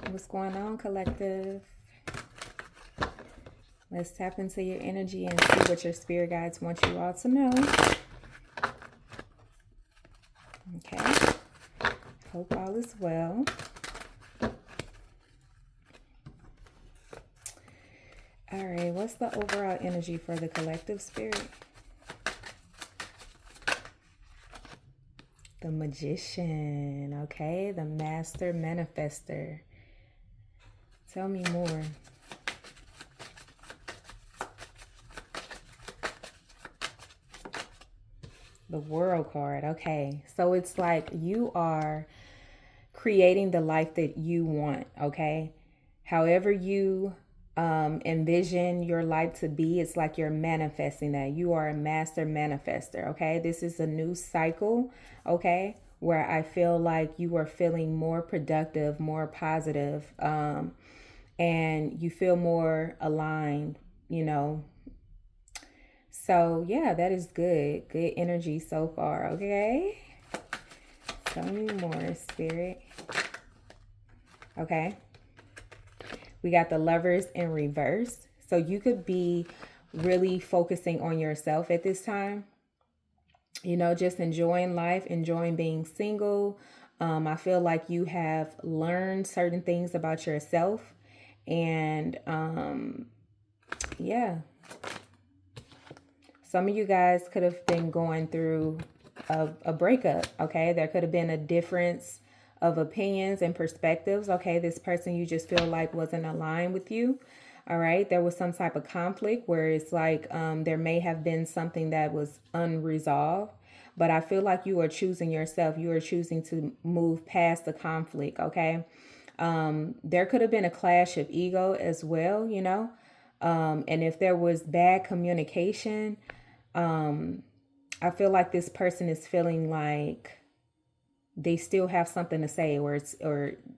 What's going on, collective? Let's tap into your energy and see what your spirit guides want you all to know. Okay. Hope all is well. All right. What's the overall energy for the collective spirit? The Magician. Okay. The Master Manifestor. Tell me more. The World card. Okay. So it's like you are creating the life that you want. Okay. However you envision your life to be, it's like you're manifesting that. You are a master manifester. Okay. This is a new cycle. Okay. Where I feel like you are feeling more productive, more positive, and you feel more aligned, you know. So yeah, that is good. Good energy so far. Okay. Tell me more, spirit. Okay. We got the Lovers in reverse. So you could be really focusing on yourself at this time. You know, just enjoying life, enjoying being single. I feel like you have learned certain things about yourself. And yeah, some of you guys could have been going through a breakup. Okay. There could have been a difference of opinions and perspectives. Okay. This person you just feel like wasn't aligned with you. All right. There was some type of conflict where it's like there may have been something that was unresolved. But I feel like you are choosing yourself. You are choosing to move past the conflict. Okay. There could have been a clash of ego as well, you know. And if there was bad communication, I feel like this person is feeling like they still have something to say, or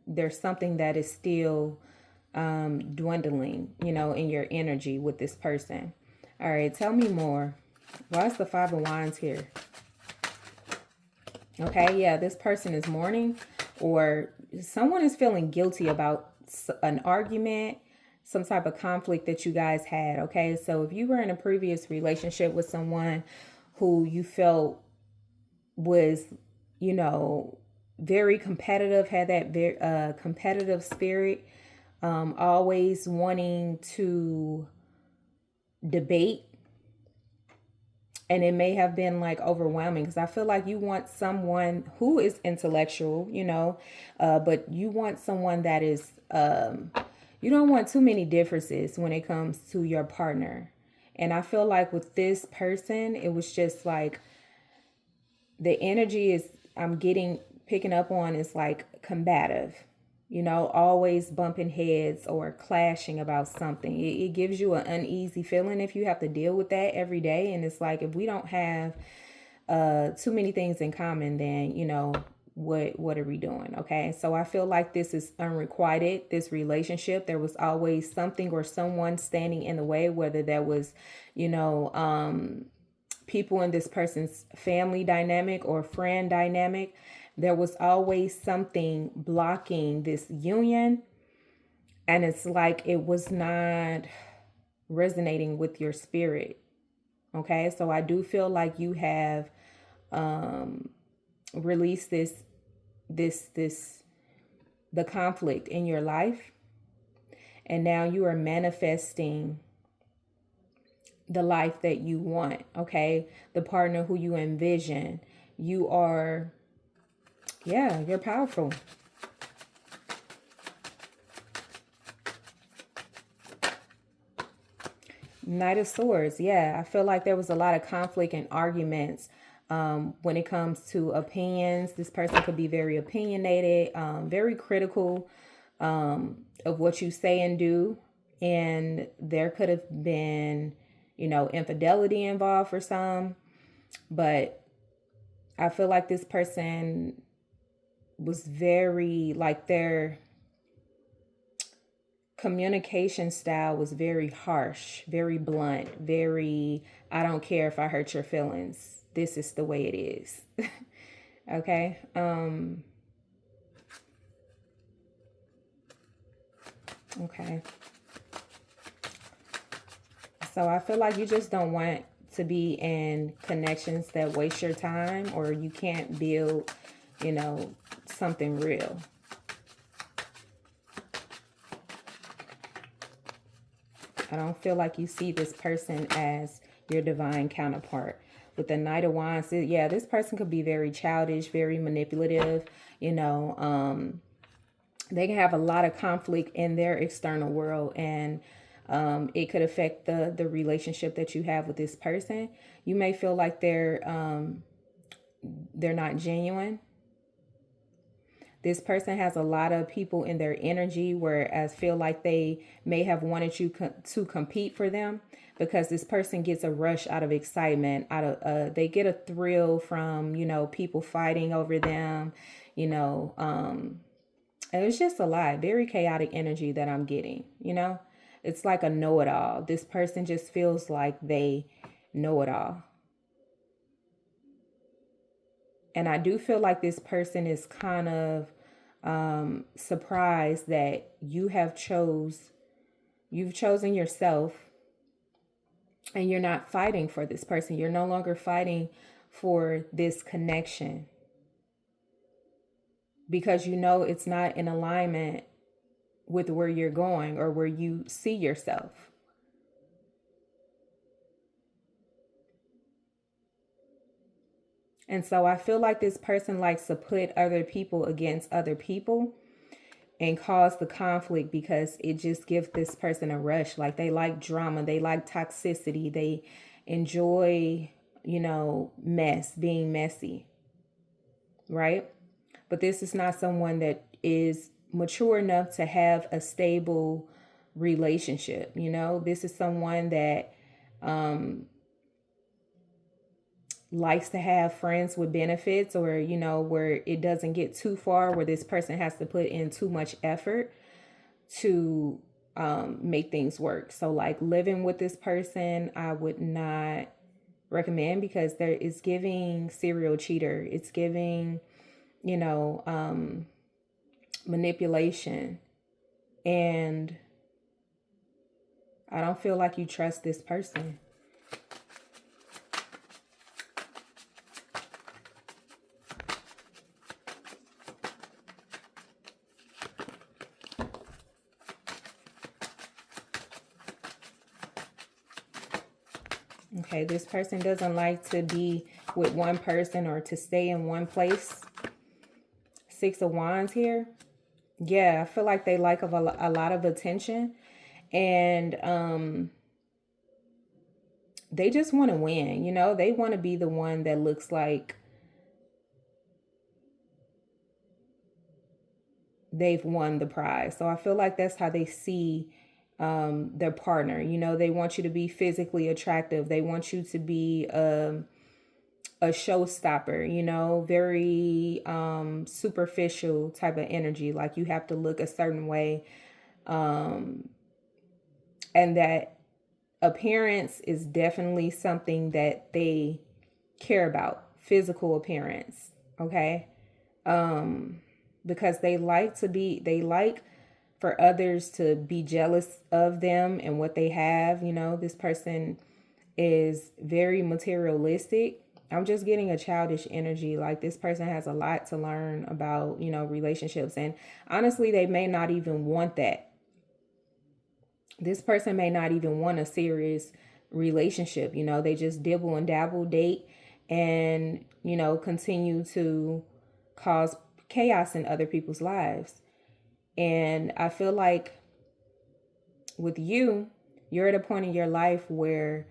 there's something that is still dwindling, you know, in your energy with this person. All right, tell me more. Why is the Five of Wands here? Okay, yeah, this person is mourning, or someone is feeling guilty about an argument, some type of conflict that you guys had. Okay, so if you were in a previous relationship with someone who you felt was, you know, very competitive, had that very competitive spirit, always wanting to debate, and it may have been like overwhelming, because I feel like you want someone who is intellectual, you know, but you want someone that is, you don't want too many differences when it comes to your partner. And I feel like with this person, it was just like the energy is, picking up on is like combative, you know, always bumping heads or clashing about something. It gives you an uneasy feeling if you have to deal with that every day. And it's like, if we don't have too many things in common, then, you know, what are we doing? Okay. So I feel like this is unrequited, this relationship. There was always something or someone standing in the way, whether that was, you know, people in this person's family dynamic or friend dynamic. There was always something blocking this union. And it's like it was not resonating with your spirit. Okay. So I do feel like you have released the conflict in your life. And now you are manifesting the life that you want. Okay. The partner who you envision. You are, yeah, you're powerful. Knight of Swords. Yeah, I feel like there was a lot of conflict and arguments when it comes to opinions. This person could be very opinionated, very critical of what you say and do. And there could have been, you know, infidelity involved for some. But I feel like this person was very, like, their communication style was very harsh, very blunt, very, I don't care if I hurt your feelings. This is the way it is. Okay. Okay. So I feel like you just don't want to be in connections that waste your time, or you can't build, something real. I don't feel like you see this person as your divine counterpart. With the Knight of Wands, yeah, this person could be very childish, very manipulative, they can have a lot of conflict in their external world, and it could affect the relationship that you have with this person. You may feel like they're not genuine. This person has a lot of people in their energy, whereas feel like they may have wanted you to compete for them, because this person gets a rush out of excitement, they get a thrill from, people fighting over them, it's just a lot, very chaotic energy that I'm getting, It's like a know-it-all. This person just feels like they know it all. And I do feel like this person is kind of surprised that you've chosen yourself, and you're not fighting for this person. You're no longer fighting for this connection, because it's not in alignment with where you're going or where you see yourself. And so I feel like this person likes to put other people against other people and cause the conflict, because it just gives this person a rush. Like, they like drama, they like toxicity, they enjoy, being messy, right? But this is not someone that is mature enough to have a stable relationship. This is someone that likes to have friends with benefits, or where it doesn't get too far where this person has to put in too much effort to make things work. So like living with this person, I would not recommend, because there is giving serial cheater. It's giving, manipulation, and I don't feel like you trust this person. Okay, this person doesn't like to be with one person or to stay in one place. 6 of Wands here. Yeah, I feel like they like a lot of attention, and they just want to win. They want to be the one that looks like they've won the prize. So I feel like that's how they see their partner. They want you to be physically attractive. They want you to be a showstopper, very superficial type of energy. Like, you have to look a certain way. And that appearance is definitely something that they care about, physical appearance. Okay. Because they like for others to be jealous of them and what they have. This person is very materialistic. I'm just getting a childish energy. Like, this person has a lot to learn about, relationships. And honestly, they may not even want that. This person may not even want a serious relationship. They just dibble and dabble, date, and, continue to cause chaos in other people's lives. And I feel like with you, you're at a point in your life where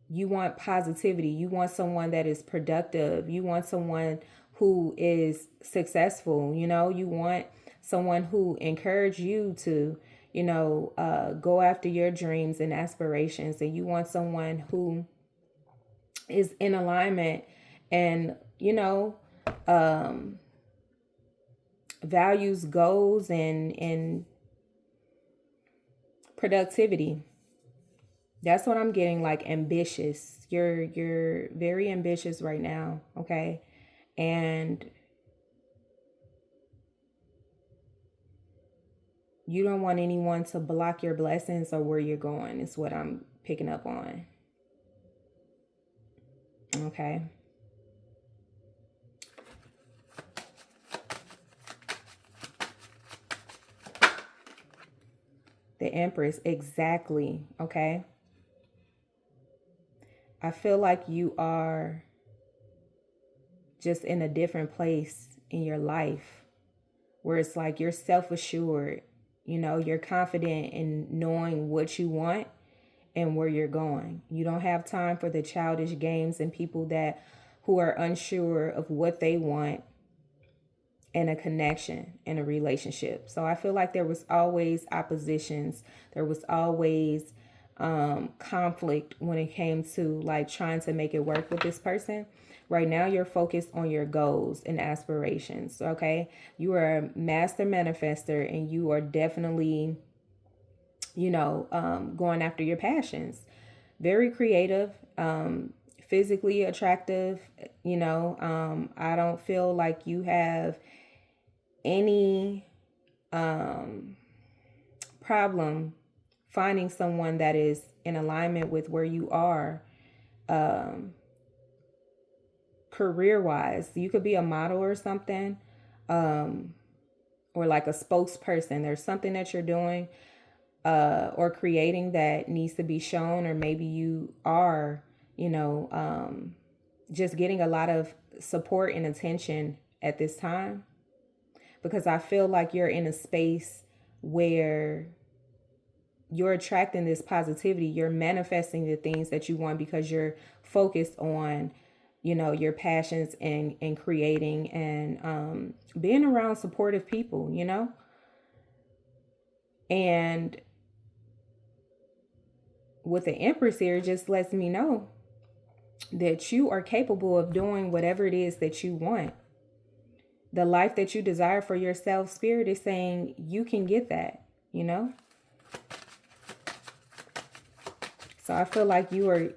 you want positivity. You want someone that is productive. You want someone who is successful. You want someone who encourages you to, go after your dreams and aspirations. And you want someone who is in alignment and, values goals and productivity. That's what I'm getting, like ambitious. You're very ambitious right now, okay? And You don't want anyone to block your blessings or where you're going, is what I'm picking up on. Okay. The Empress, exactly. Okay. I feel like you are just in a different place in your life where it's like you're self-assured, you know, you're confident in knowing what you want and where you're going. You don't have time for the childish games and people that who are unsure of what they want in a connection, in a relationship. So I feel like there was always oppositions. There was always conflict when it came to like trying to make it work with this person. Right now, you're focused on your goals and aspirations. Okay. You are a master manifestor and you are definitely, you know, going after your passions. Very creative, physically attractive. You know, I don't feel like you have any problem finding someone that is in alignment with where you are career wise. You could be a model or something, or like a spokesperson. There's something that you're doing or creating that needs to be shown, or maybe you are, you know, just getting a lot of support and attention at this time, because I feel like you're in a space where you're attracting this positivity. You're manifesting the things that you want because you're focused on, you know, your passions and creating and being around supportive people, you know. And with the Empress here, just lets me know that you are capable of doing whatever it is that you want. The life that you desire for yourself, Spirit is saying you can get that, you know. So I feel like you are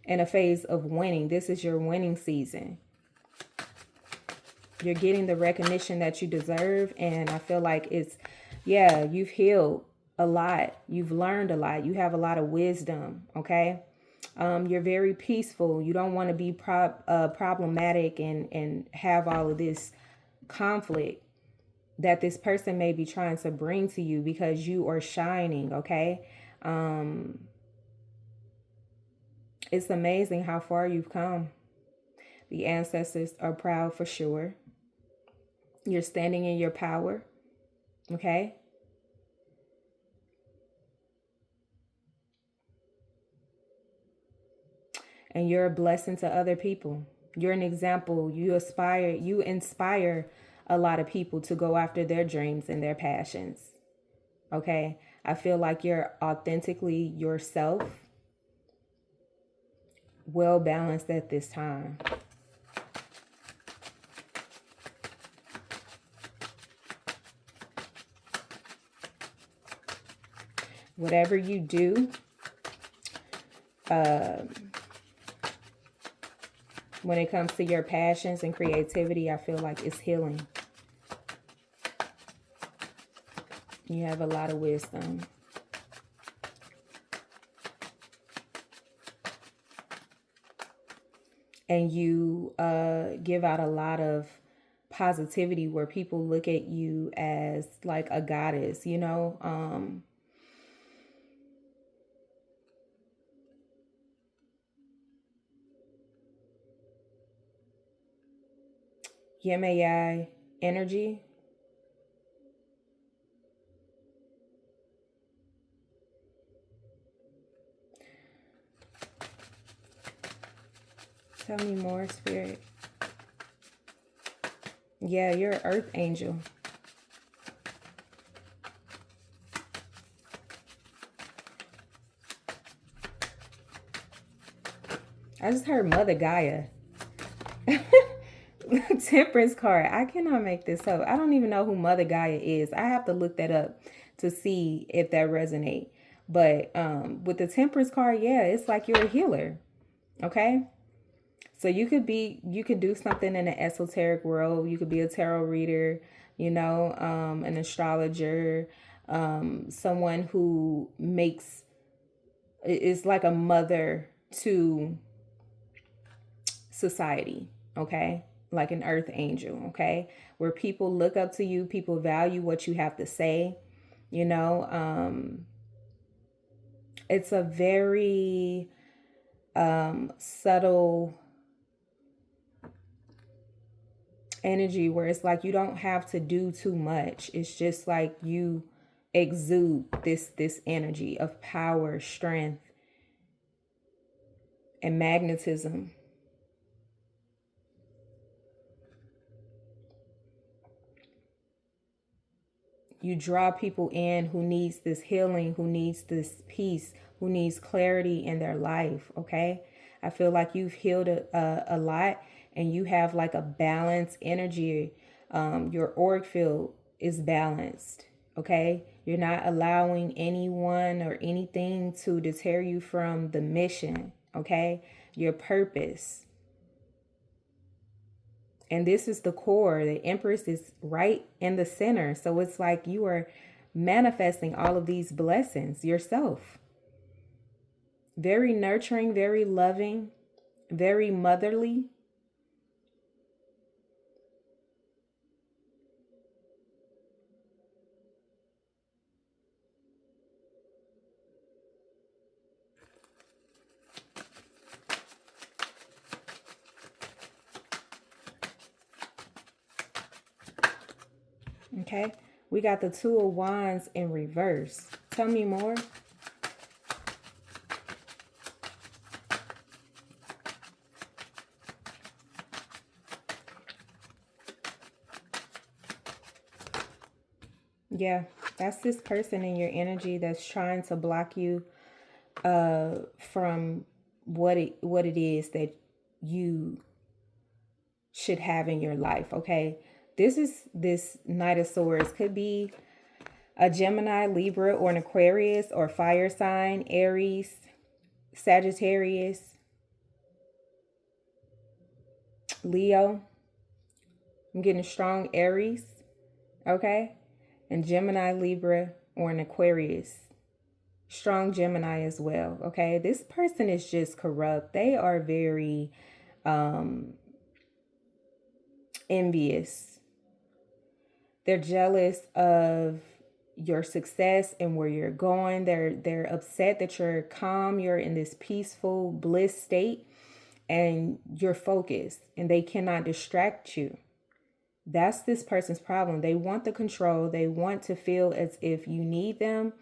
in a phase of winning. This is your winning season. You're getting the recognition that you deserve. And I feel like it's, yeah, you've healed a lot. You've learned a lot. You have a lot of wisdom. Okay. You're very peaceful. You don't want to be problematic and have all of this conflict that this person may be trying to bring to you because you are shining. Okay. It's amazing how far you've come. The ancestors are proud for sure. You're standing in your power. Okay. And you're a blessing to other people. You're an example. You inspire a lot of people to go after their dreams and their passions. Okay. I feel like you're authentically yourself, well balanced at this time. Whatever you do, when it comes to your passions and creativity, I feel like it's healing. You have a lot of wisdom. And you give out a lot of positivity where people look at you as like a goddess, you know. Yemaya A energy. Tell me more, Spirit. Yeah, you're an earth angel. I just heard Mother Gaia. Temperance card. I cannot make this up. I don't even know who Mother Gaia is. I have to look that up to see if that resonates. But with the Temperance card, yeah, it's like you're a healer. Okay. So you could do something in the esoteric world. You could be a tarot reader. an astrologer, someone who is like a mother to society, okay? Like an earth angel, okay? Where people look up to you, people value what you have to say, it's a very subtle energy where it's like you don't have to do too much. It's just like you exude this energy of power, strength, and magnetism. You draw people in who needs this healing, who needs this peace, who needs clarity in their life, okay? I feel like you've healed a lot, and you have like a balanced energy. Your auric field is balanced, okay? You're not allowing anyone or anything to deter you from the mission, okay? Your purpose. And this is the core. The Empress is right in the center. So it's like you are manifesting all of these blessings yourself. Very nurturing, very loving, very motherly. Okay, we got the Two of Wands in reverse. Tell me more. Yeah, that's this person in your energy that's trying to block you from what it is that you should have in your life, okay? This Knight of Swords could be a Gemini, Libra, or an Aquarius, or fire sign, Aries, Sagittarius, Leo. I'm getting strong Aries, okay? And Gemini, Libra, or an Aquarius. Strong Gemini as well, okay? This person is just corrupt. They are very envious. They're jealous of your success and where you're going. They're upset that you're calm, you're in this peaceful bliss state, and you're focused, and they cannot distract you. That's this person's problem. They want the control. They want to feel as if you need them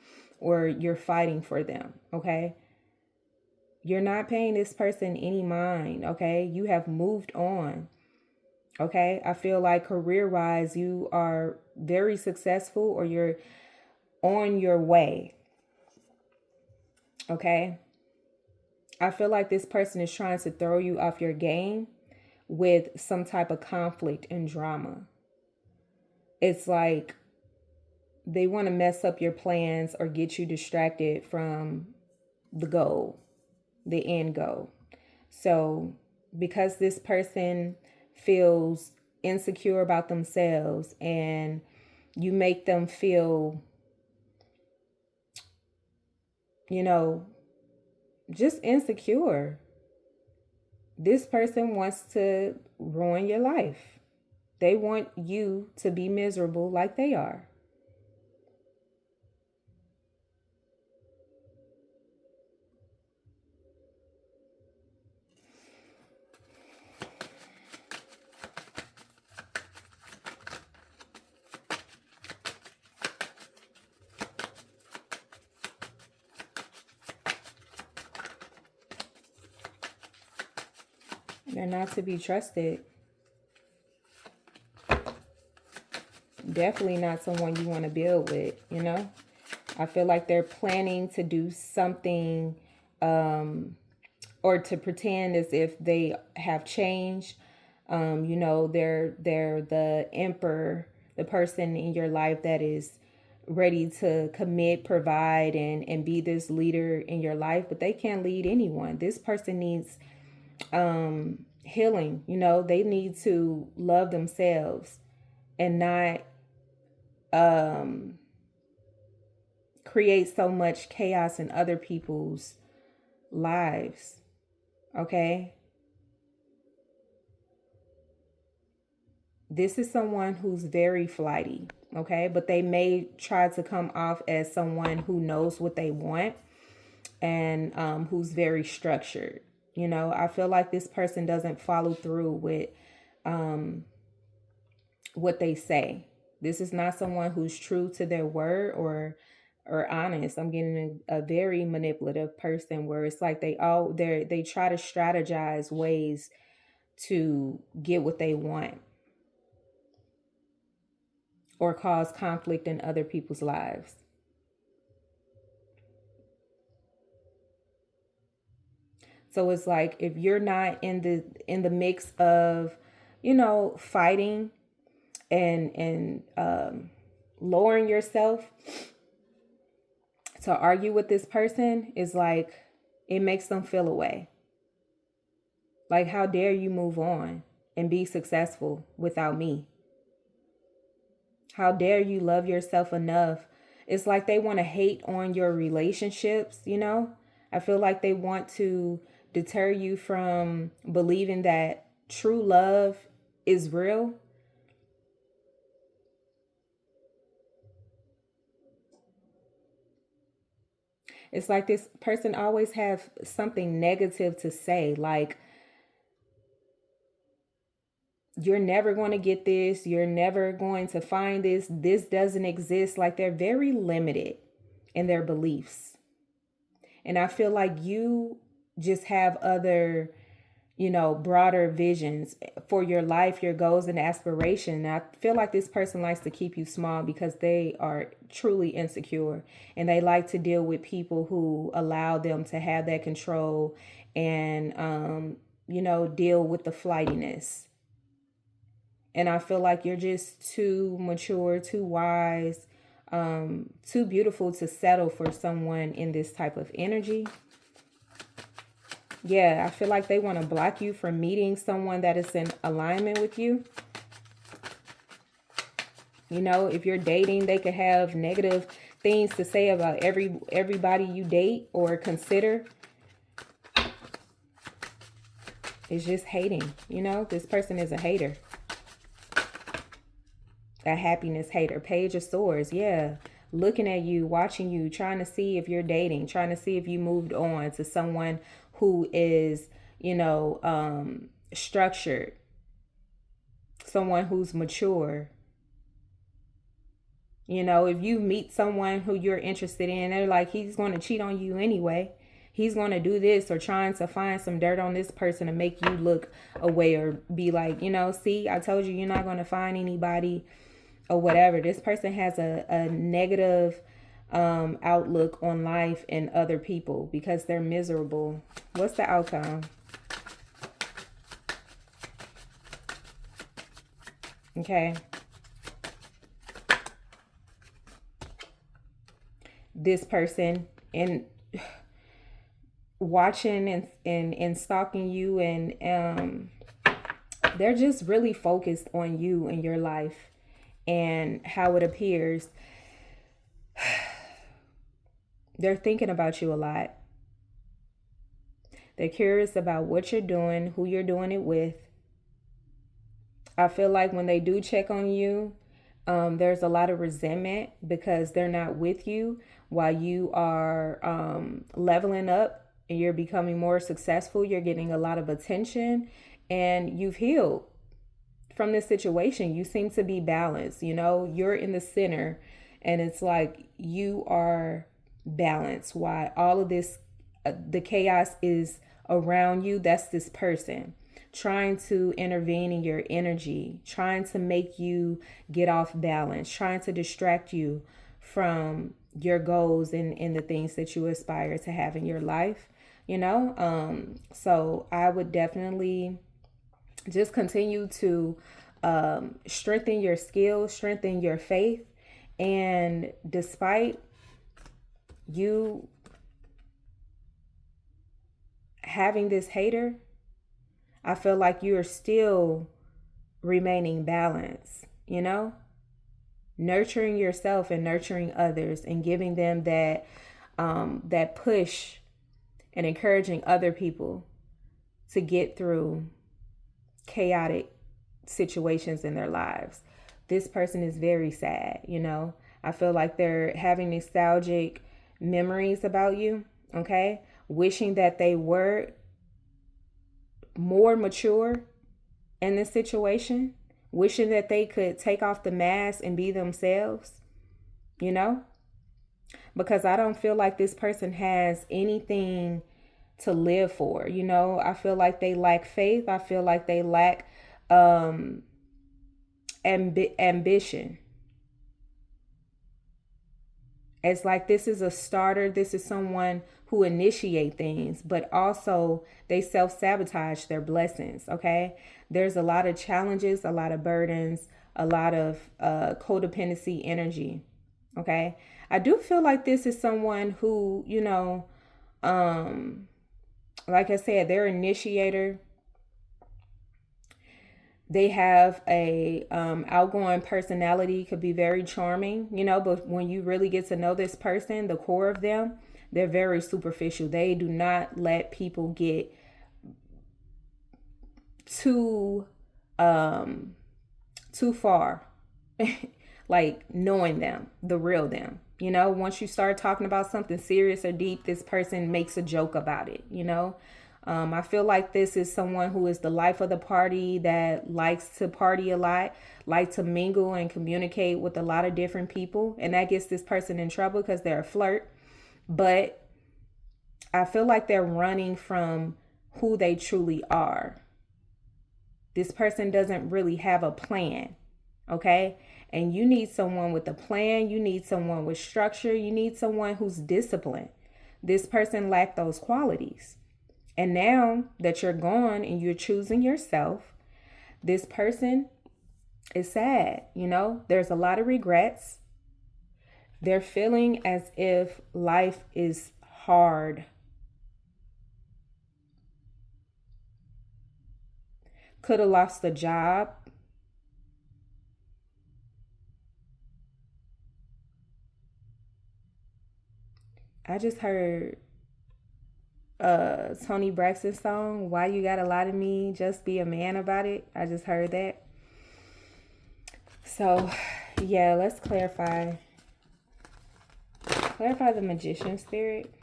or you're fighting for them, okay? You're not paying this person any mind, okay? You have moved on. Okay, I feel like career-wise, you are very successful, or you're on your way. Okay, I feel like this person is trying to throw you off your game with some type of conflict and drama. It's like they want to mess up your plans or get you distracted from the goal, the end goal. So because this person feels insecure about themselves, and you make them feel, just insecure, this person wants to ruin your life. They want you to be miserable like they are. They're not to be trusted. Definitely not someone you want to build with, I feel like they're planning to do something or to pretend as if they have changed. They're the emperor, the person in your life that is ready to commit, provide, and be this leader in your life, but they can't lead anyone. This person needs healing. They need to love themselves and not um, create so much chaos in other people's lives. Okay. This is someone who's very flighty. Okay. But they may try to come off as someone who knows what they want and who's very structured. You know, I feel like this person doesn't follow through with what they say. This is not someone who's true to their word or honest. I'm getting a very manipulative person where it's like they try to strategize ways to get what they want or cause conflict in other people's lives. So it's like if you're not in the mix of, fighting and lowering yourself to argue with this person, is like it makes them feel away. Like, how dare you move on and be successful without me? How dare you love yourself enough? It's like they want to hate on your relationships, I feel like they want to deter you from believing that true love is real. It's like this person always have something negative to say, like, you're never going to get this, you're never going to find this doesn't exist. Like, they're very limited in their beliefs. And I feel like you just have other, broader visions for your life, your goals and aspiration. And I feel like this person likes to keep you small because they are truly insecure and they like to deal with people who allow them to have that control and, deal with the flightiness. And I feel like you're just too mature, too wise, too beautiful to settle for someone in this type of energy. Yeah, I feel like they want to block you from meeting someone that is in alignment with you. If you're dating, they could have negative things to say about everybody you date or consider. It's just hating. This person is a hater. A happiness hater. Page of Swords. Yeah. Looking at you, watching you, trying to see if you're dating, trying to see if you moved on to someone who is, structured, someone who's mature. If you meet someone who you're interested in, they're like, he's going to cheat on you anyway. He's going to do this, or trying to find some dirt on this person to make you look away or be like, see, I told you you're not going to find anybody or whatever. This person has a negative outlook on life and other people because they're miserable. What's the outcome? Okay. This person and watching and stalking you, and they're just really focused on you and your life and how it appears. They're thinking about you a lot. They're curious about what you're doing, who you're doing it with. I feel like when they do check on you, there's a lot of resentment because they're not with you while you are leveling up and you're becoming more successful. You're getting a lot of attention and you've healed from this situation. You seem to be balanced. You're in the center and it's like you are balanced. Why all of this, the chaos is around you. That's this person trying to intervene in your energy, trying to make you get off balance, trying to distract you from your goals and the things that you aspire to have in your life, so I would definitely just continue to strengthen your skills, strengthen your faith. And despite you having this hater, I feel like you're still remaining balanced, nurturing yourself and nurturing others and giving them that push and encouraging other people to get through chaotic situations in their lives. This person is very sad, you know. I feel like they're having nostalgic memories about you, okay? Wishing that they were more mature in this situation, wishing that they could take off the mask and be themselves, you know? Because I don't feel like this person has anything to live for, you know? I feel like they lack faith. I feel like they lack ambition. It's like this is a starter. This is someone who initiate things, but also they self-sabotage their blessings, okay? There's a lot of challenges, a lot of burdens, a lot of codependency energy, okay? I do feel like this is someone who, you know, like I said, they're initiator. They have a outgoing personality, could be very charming, you know, but when you really get to know this person, the core of them, they're very superficial. They do not let people get too far like knowing them, the real them. You know, once you start talking about something serious or deep, this person makes a joke about it, you know. I feel like this is someone who is the life of the party, that likes to party a lot, like to mingle and communicate with a lot of different people. And that gets this person in trouble because they're a flirt. But I feel like they're running from who they truly are. This person doesn't really have a plan, okay? And you need someone with a plan. You need someone with structure. You need someone who's disciplined. This person lacked those qualities. And now that you're gone and you're choosing yourself, this person is sad, you know? There's a lot of regrets. They're feeling as if life is hard. Could have lost a job. I just heard Toni Braxton song, Why You Gotta Lie to Me, Just Be a Man About It. I just heard that. So yeah, let's clarify the magician spirit.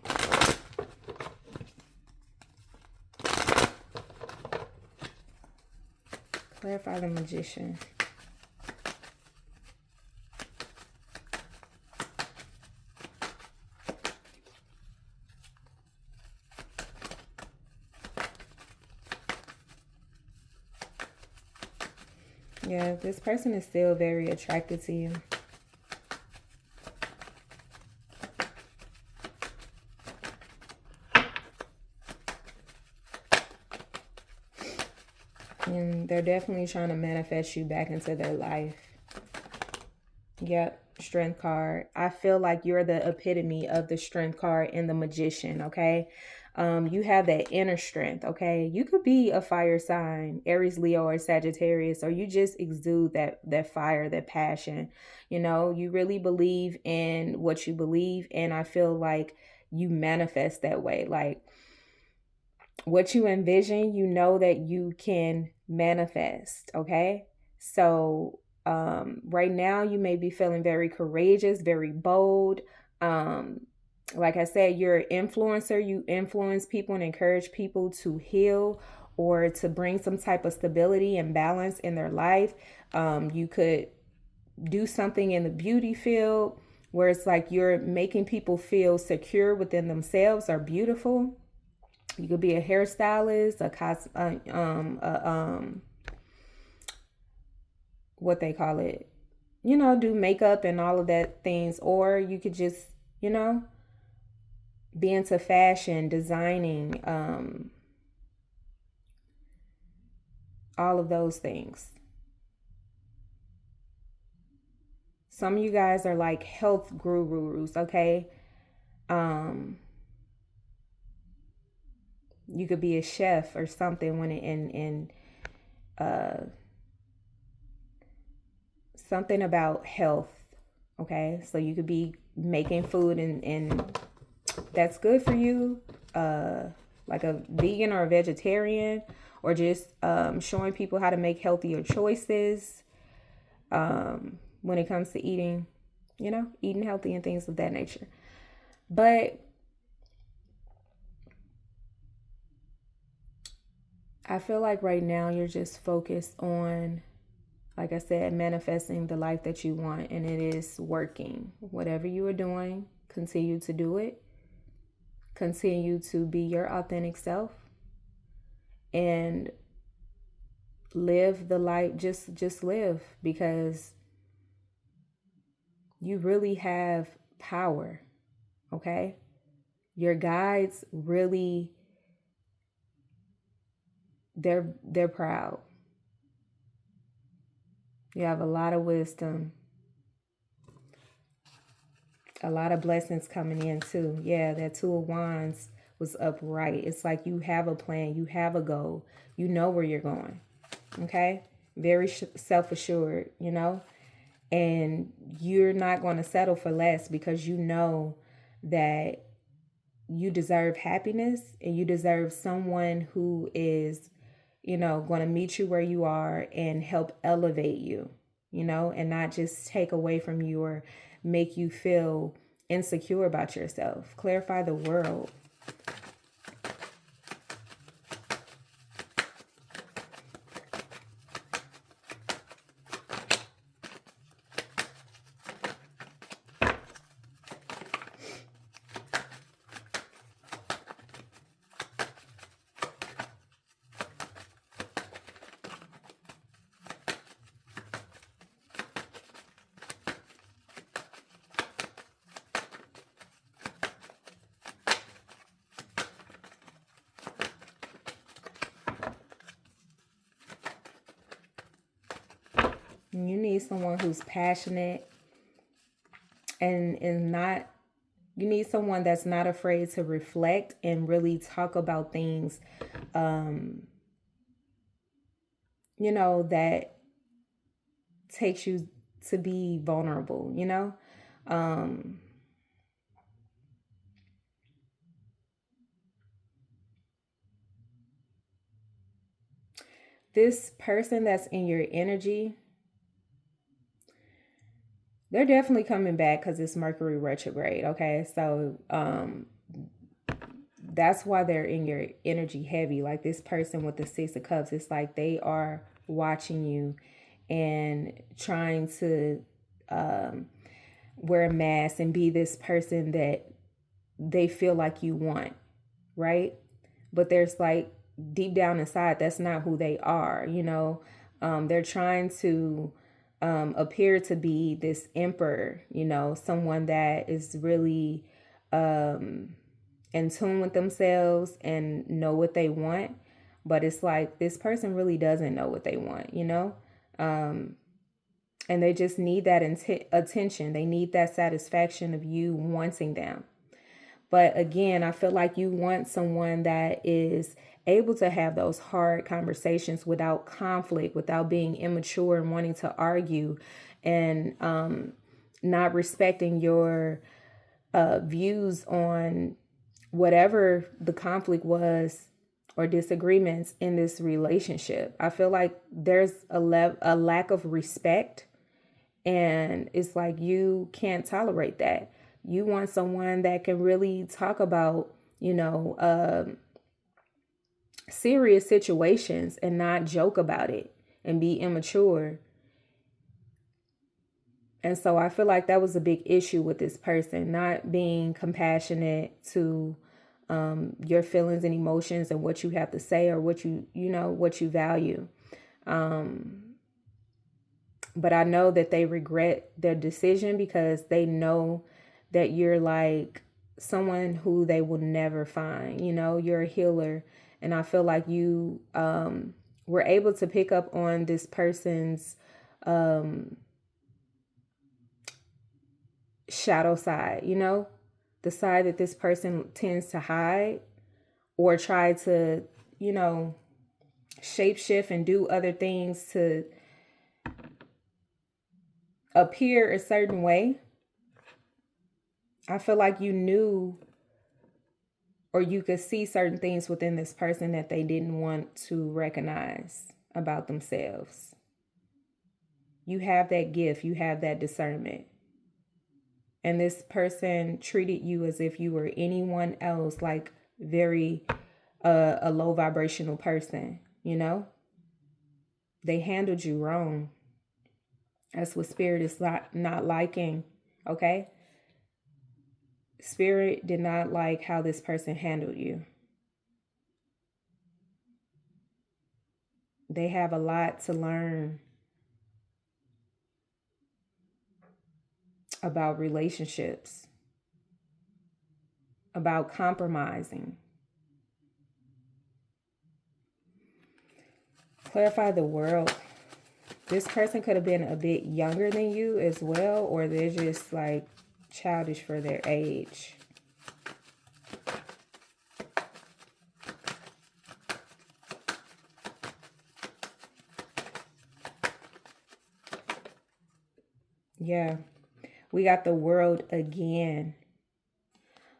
Clarify the magician. Yeah, this person is still very attracted to you. And they're definitely trying to manifest you back into their life. Yep, strength card. I feel like you're the epitome of the strength card in the magician, okay? You have that inner strength, okay? You could be a fire sign, Aries, Leo, or Sagittarius, or you just exude that fire, that passion. You know, you really believe in what you believe, and I feel like you manifest that way. Like what you envision, you know that you can manifest, okay? So right now you may be feeling very courageous, very bold. Like I said, you're an influencer. You influence people and encourage people to heal or to bring some type of stability and balance in their life. You could do something in the beauty field where it's like you're making people feel secure within themselves or beautiful. You could be a hairstylist, what they call it, you know, do makeup and all of that things. Or you could just, you know, be into fashion, designing, all of those things. Some of you guys are like health gurus, okay? You could be a chef or something when it in something about health. Okay, so you could be making food and that's good for you, like a vegan or a vegetarian, or just showing people how to make healthier choices when it comes to eating, eating healthy and things of that nature. But I feel like right now you're just focused on, like I said, manifesting the life that you want, and it is working. Whatever you are doing, continue to do it. Continue to be your authentic self and live the life. Just live, because you really have power. Okay? Your guides really, they're proud. You have a lot of wisdom, a lot of blessings coming in too. Yeah, that Two of Wands was upright. It's like you have a plan, you have a goal, you know where you're going. Okay? Very self-assured, and you're not going to settle for less, because you know that you deserve happiness, and you deserve someone who is, going to meet you where you are and help elevate you, and not just take away from you or make you feel insecure about yourself. Clarify the world. You need someone who's passionate and not, you need someone that's not afraid to reflect and really talk about things, that takes you to be vulnerable, This person that's in your energy, they're definitely coming back because it's Mercury retrograde. Okay, so that's why they're in your energy heavy. Like this person with the Six of Cups, it's like they are watching you and trying to wear a mask and be this person that they feel like you want, right? But there's like deep down inside, that's not who they are, They're trying to appear to be this emperor, someone that is really in tune with themselves and know what they want. But it's like this person really doesn't know what they want, and they just need that attention. They need that satisfaction of you wanting them. But again, I feel like you want someone that is able to have those hard conversations without conflict, without being immature and wanting to argue, and not respecting your views on whatever the conflict was or disagreements in this relationship. I feel like there's a lack of respect, and it's like you can't tolerate that. You want someone that can really talk about, serious situations and not joke about it and be immature. And so I feel like that was a big issue with this person, not being compassionate to your feelings and emotions and what you have to say or what what you value. But I know that they regret their decision because they know that you're like someone who they will never find. You're a healer. And I feel like you were able to pick up on this person's shadow side, the side that this person tends to hide or try to, shapeshift and do other things to appear a certain way. I feel like you knew or you could see certain things within this person that they didn't want to recognize about themselves. You have that gift, you have that discernment. And this person treated you as if you were anyone else, like very a low vibrational person, you know? They handled you wrong. That's what spirit is not liking, okay? Spirit did not like how this person handled you. They have a lot to learn about relationships, about compromising. Clarify the world. This person could have been a bit younger than you as well, or they're just like childish for their age. Yeah, we got the world again,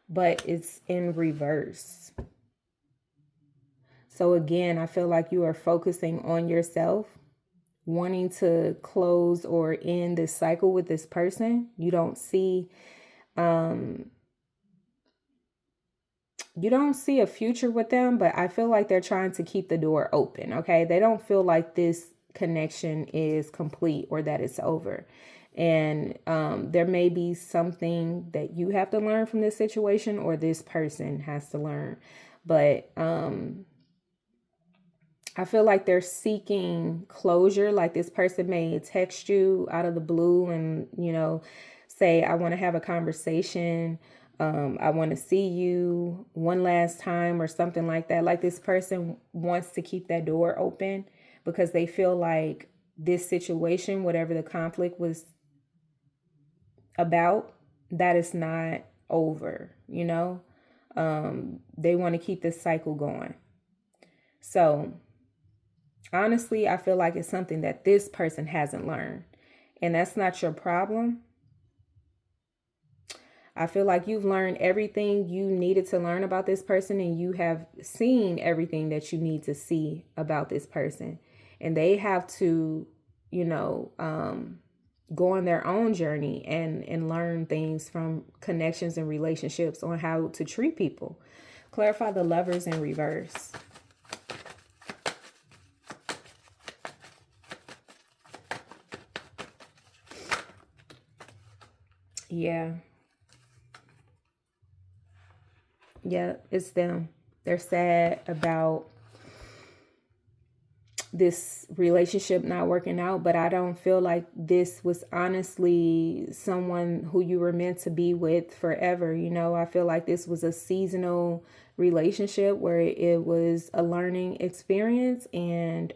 but it's in reverse. So again, I feel like you are focusing on yourself, wanting to close or end this cycle with this person. You don't see a future with them, but I feel like they're trying to keep the door open, okay? They don't feel like this connection is complete or that it's over. And there may be something that you have to learn from this situation or this person has to learn. But I feel like they're seeking closure. Like this person may text you out of the blue and, say, I want to have a conversation. I want to see you one last time or something like that. Like this person wants to keep that door open because they feel like this situation, whatever the conflict was about, that is not over, they want to keep this cycle going. So honestly, I feel like it's something that this person hasn't learned, and that's not your problem. I feel like you've learned everything you needed to learn about this person, and you have seen everything that you need to see about this person, and they have to, go on their own journey and learn things from connections and relationships on how to treat people. Clarify the Lovers in reverse. Yeah, it's them. They're sad about this relationship not working out, but I don't feel like this was honestly someone who you were meant to be with forever. I feel like this was a seasonal relationship where it was a learning experience, and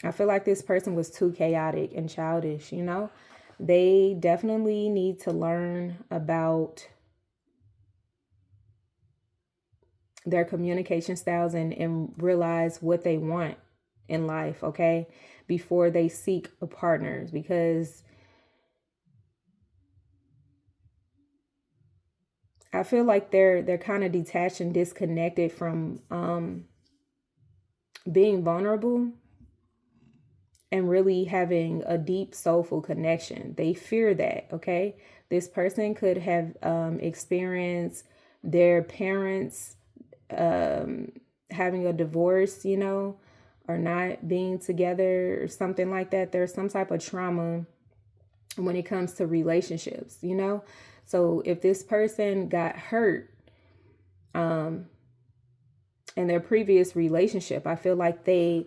I feel like this person was too chaotic and childish. They definitely need to learn about their communication styles and realize what they want in life, okay, before they seek a partner, because I feel like they're kind of detached and disconnected from being vulnerable and really having a deep soulful connection. They fear that, okay? This person could have experienced their parents having a divorce, or not being together or something like that. There's some type of trauma when it comes to relationships, So if this person got hurt in their previous relationship, I feel like they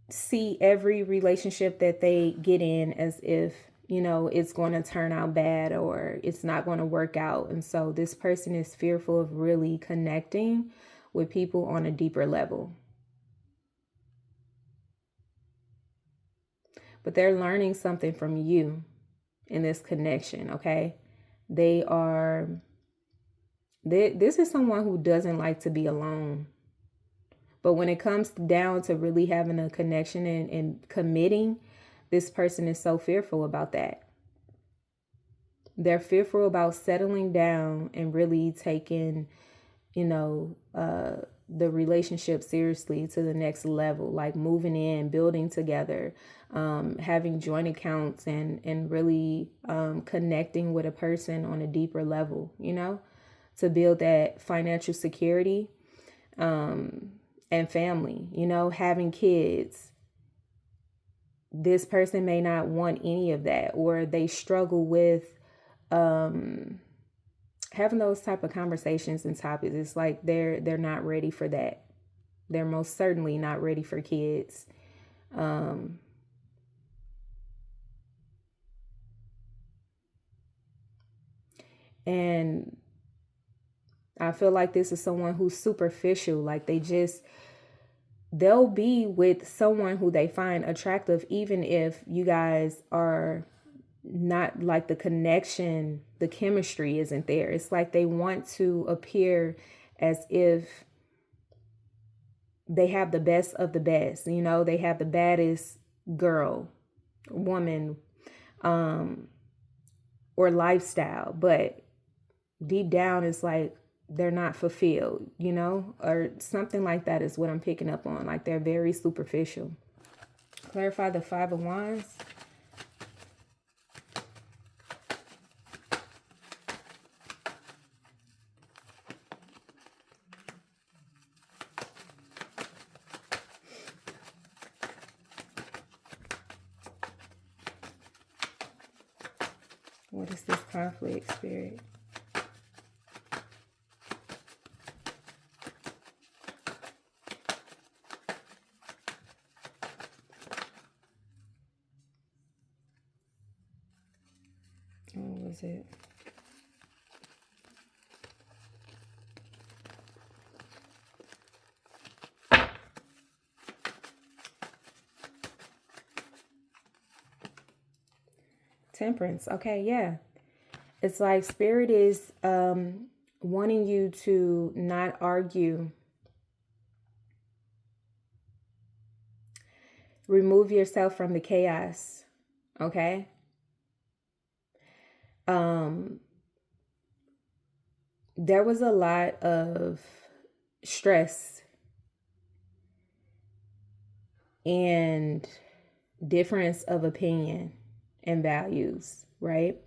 see every relationship that they get in as if, it's going to turn out bad or it's not going to work out. And so this person is fearful of really connecting with people on a deeper level. But they're learning something from you in this connection, okay? This is someone who doesn't like to be alone. But when it comes down to really having a connection and committing, this person is so fearful about that. They're fearful about settling down and really taking, the relationship seriously to the next level, like moving in, building together, having joint accounts, and really connecting with a person on a deeper level, to build that financial security, and family, having kids. This person may not want any of that, or they struggle with having those type of conversations and topics. It's like they're not ready for that. They're most certainly not ready for kids. And I feel like this is someone who's superficial. Like they'll be with someone who they find attractive, even if you guys are not, like, the connection, the chemistry isn't there. It's like they want to appear as if they have the best of the best. They have the baddest girl, woman, or lifestyle, but deep down it's like they're not fulfilled, or something like that is what I'm picking up on. Like, they're very superficial. Clarify the 5 of Wands. What is this conflict, Spirit? What was it? Temperance. Okay, yeah. It's like Spirit is wanting you to not argue. Remove yourself from the chaos. Okay? There was a lot of stress and difference of opinion and values, right?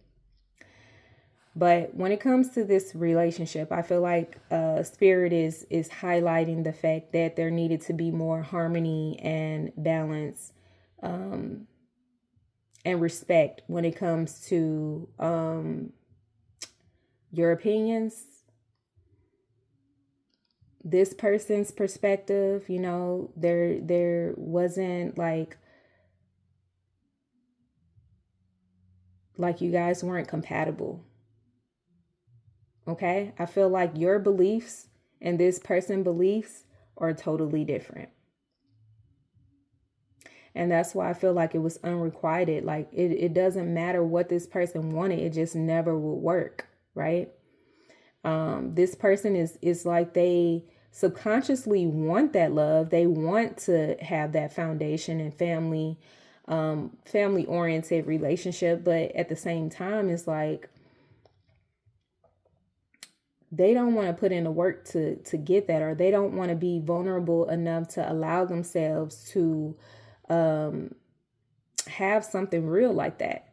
But when it comes to this relationship, I feel like Spirit is highlighting the fact that there needed to be more harmony and balance, and respect when it comes to your opinions, this person's perspective. There wasn't like you guys weren't compatible. Okay? I feel like your beliefs and this person's beliefs are totally different. And that's why I feel like it was unrequited. Like it doesn't matter what this person wanted. It just never would work. Right? This person is like they subconsciously want that love. They want to have that foundation and family oriented relationship. But at the same time, it's like they don't want to put in the work to get that, or they don't want to be vulnerable enough to allow themselves to have something real like that.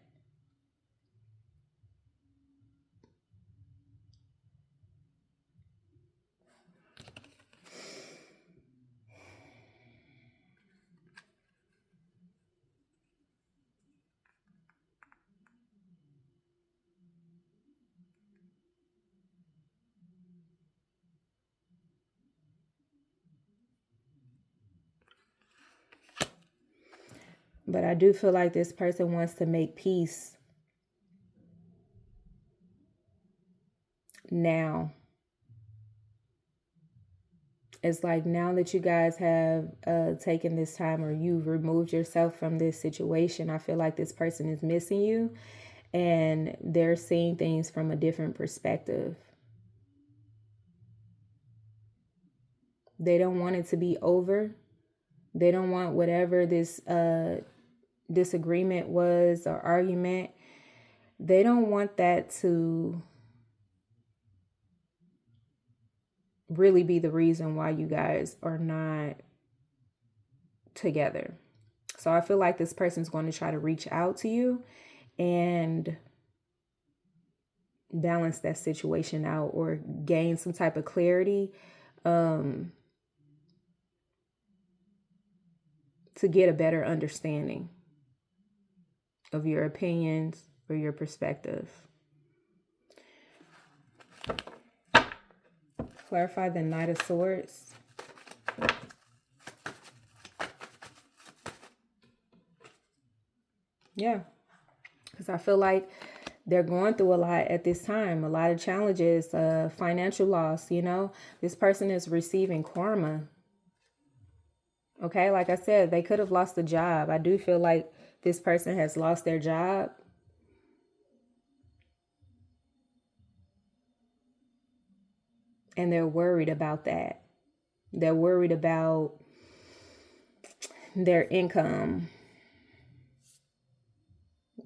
But I do feel like this person wants to make peace now. It's like now that you guys have taken this time, or you've removed yourself from this situation, I feel like this person is missing you and they're seeing things from a different perspective. They don't want it to be over. They don't want whatever this disagreement was or argument. They don't want that to really be the reason why you guys are not together. So I feel like this person's going to try to reach out to you and balance that situation out, or gain some type of clarity to get a better understanding of your opinions or your perspective. Clarify the Knight of Swords. Yeah, because I feel like they're going through a lot at this time, a lot of challenges, financial loss, you know. This person is receiving karma. Okay, like I said, they could have lost a job. I do feel like this person has lost their job. And they're worried about that. They're worried about their income.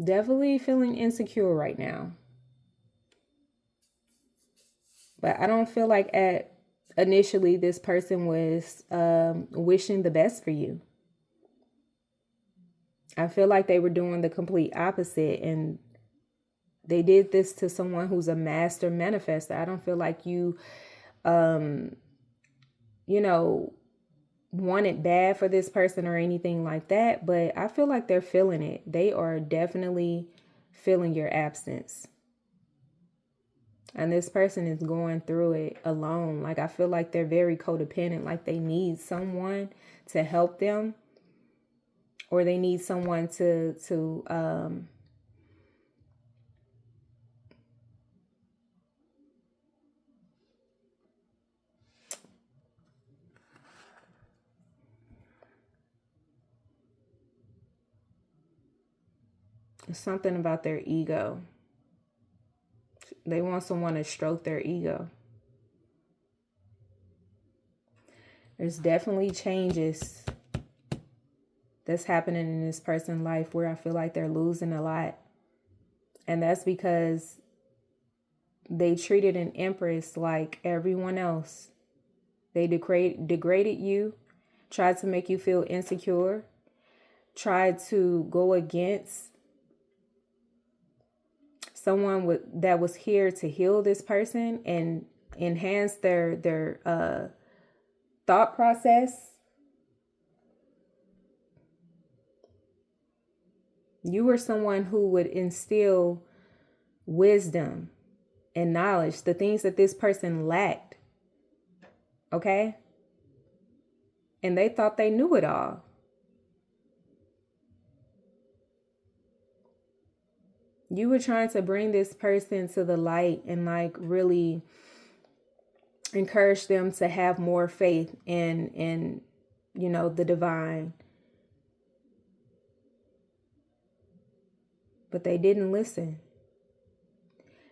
Definitely feeling insecure right now. But I don't feel like initially this person was wishing the best for you. I feel like they were doing the complete opposite, and they did this to someone who's a master manifestor. I don't feel like you, you know, want it bad for this person or anything like that, but I feel like they're feeling it. They are definitely feeling your absence. And this person is going through it alone. Like, I feel like they're very codependent, like they need someone to help them, or they need someone to something about their ego. They want someone to stroke their ego. There's definitely changes that's happening in this person's life where I feel like they're losing a lot. And that's because they treated an empress like everyone else. They degraded you, tried to make you feel insecure, tried to go against someone that was here to heal this person and enhance their thought process. You were someone who would instill wisdom and knowledge, the things that this person lacked. Okay? And they thought they knew it all. You were trying to bring this person to the light and like really encourage them to have more faith in you know, the divine. But they didn't listen.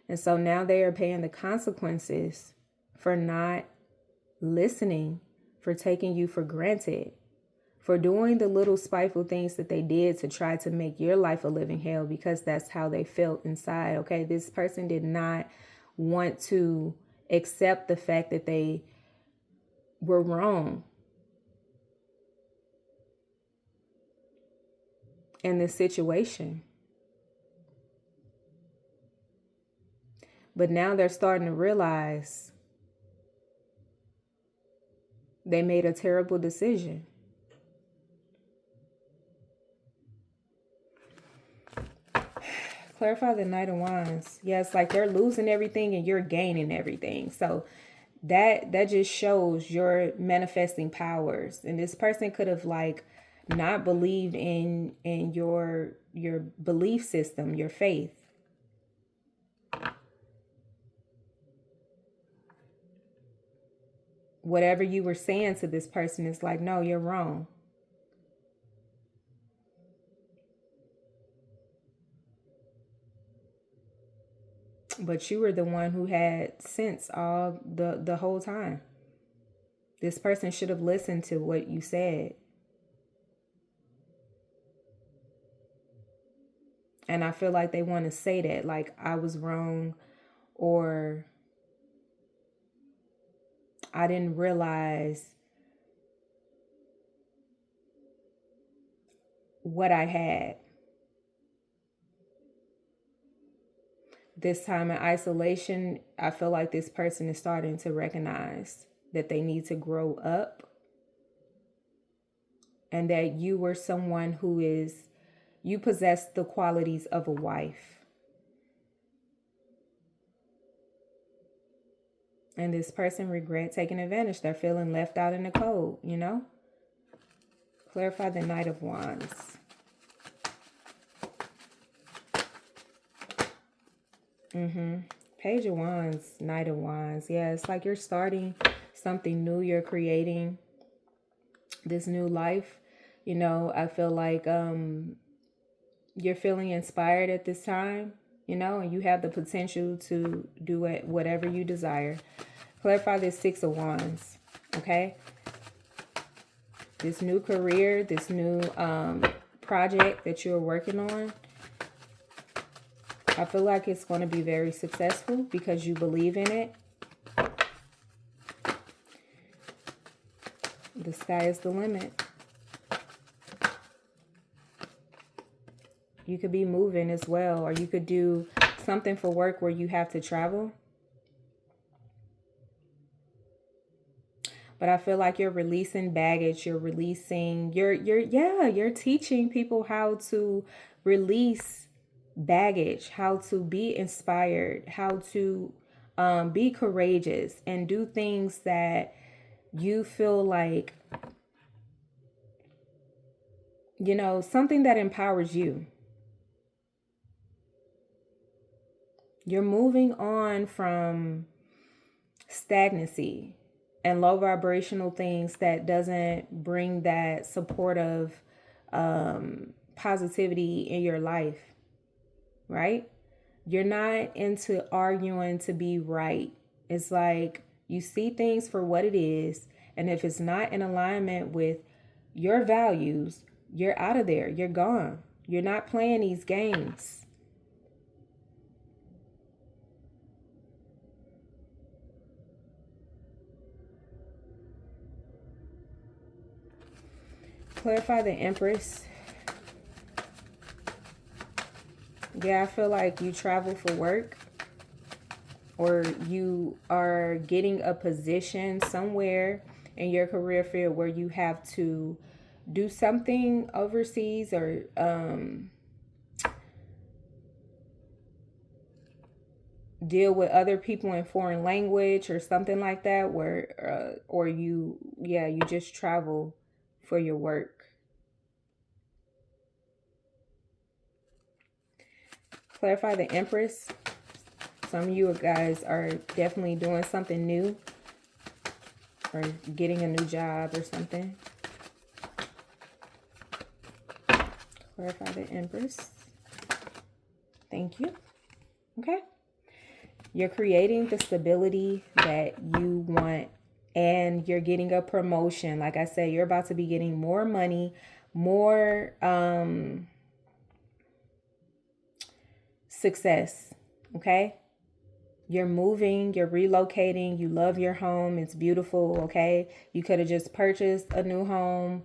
And so now they are paying the consequences for not listening, for taking you for granted, for doing the little spiteful things that they did to try to make your life a living hell, because that's how they felt inside. Okay, this person did not want to accept the fact that they were wrong in this situation. But now they're starting to realize they made a terrible decision. Clarify the Knight of Wands. Yes, like they're losing everything and you're gaining everything. So that just shows your manifesting powers. And this person could have like not believed in your belief system, your faith. Whatever you were saying to this person is like, no, you're wrong. But you were the one who had sense all the whole time. This person should have listened to what you said. And I feel like they want to say that, like, I was wrong, or I didn't realize what I had. This time in isolation, I feel like this person is starting to recognize that they need to grow up, and that you were someone you possess the qualities of a wife. And this person regret taking advantage. They're feeling left out in the cold, you know? Clarify the Knight of Wands. Page of Wands, Knight of Wands. Yeah, it's like you're starting something new. You're creating this new life. You know, I feel like you're feeling inspired at this time, you know, and you have the potential to do it, whatever you desire. Clarify this Six of Wands, okay? This new career, this new project that you're working on, I feel like it's going to be very successful because you believe in it. The sky is the limit. You could be moving as well, or you could do something for work where you have to travel. But I feel like you're releasing baggage. You're releasing, you're teaching people how to release baggage, how to be inspired, how to be courageous and do things that you feel like, you know, something that empowers you. You're moving on from stagnancy and low vibrational things that doesn't bring that supportive positivity in your life, right? You're not into arguing to be right. It's like you see things for what it is, and if it's not in alignment with your values, you're out of there. You're gone. You're not playing these games. Clarify the Empress. Yeah, I feel like you travel for work, or you are getting a position somewhere in your career field where you have to do something overseas, or deal with other people in foreign language or something like that, where or you just travel for your work. Clarify the Empress. Some of you guys are definitely doing something new, or getting a new job or something. Clarify the Empress. Thank you. Okay. You're creating the stability that you want, and you're getting a promotion. Like I said, you're about to be getting more money, more success. Okay. You're moving, you're relocating, you love your home, it's beautiful, okay? You could have just purchased a new home,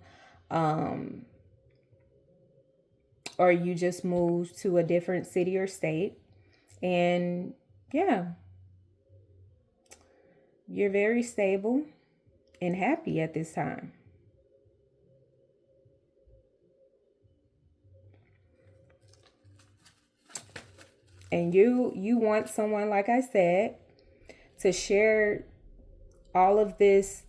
or you just moved to a different city or state, and yeah, you're very stable and happy at this time. And you want someone, like I said, to share all of this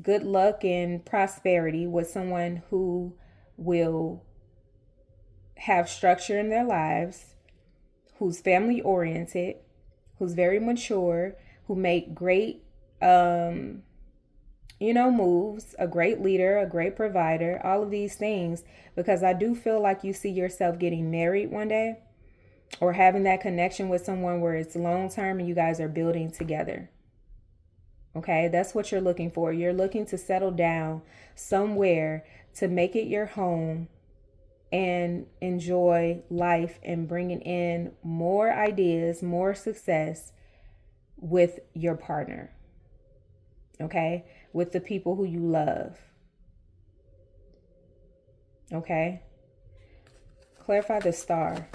good luck and prosperity with someone who will have structure in their lives, who's family oriented, who's very mature, who make great moves, a great leader, a great provider, all of these things, because I do feel like you see yourself getting married one day, or having that connection with someone where it's long term and you guys are building together. Okay, that's what you're looking for. You're looking to settle down somewhere, to make it your home, and enjoy life and bringing in more ideas, more success with your partner, okay? With the people who you love, okay? Clarify the star.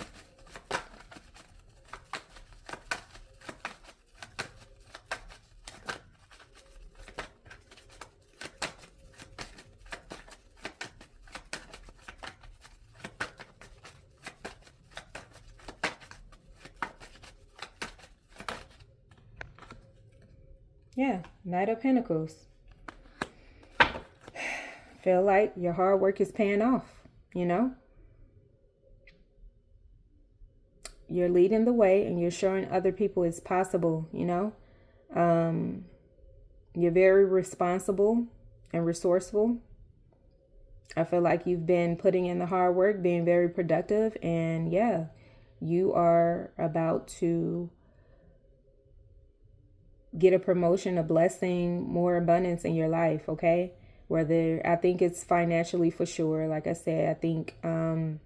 Yeah, Knight of Pentacles. Feel like your hard work is paying off, you know? You're leading the way and you're showing other people it's possible, you know? You're very responsible and resourceful. I feel like you've been putting in the hard work, being very productive, and yeah, you are about to get a promotion, a blessing, more abundance in your life, okay? Whether, I think it's financially for sure. Like I said, I think when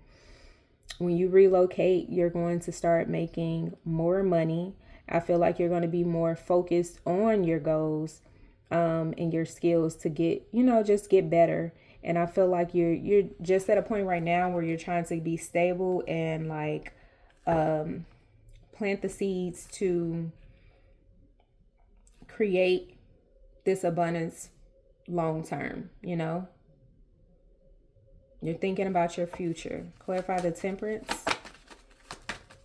you relocate, you're going to start making more money. I feel like you're going to be more focused on your goals and your skills to get, you know, just get better. And I feel like you're just at a point right now where you're trying to be stable and like plant the seeds to create this abundance long term, you know? You're thinking about your future. Clarify the Temperance.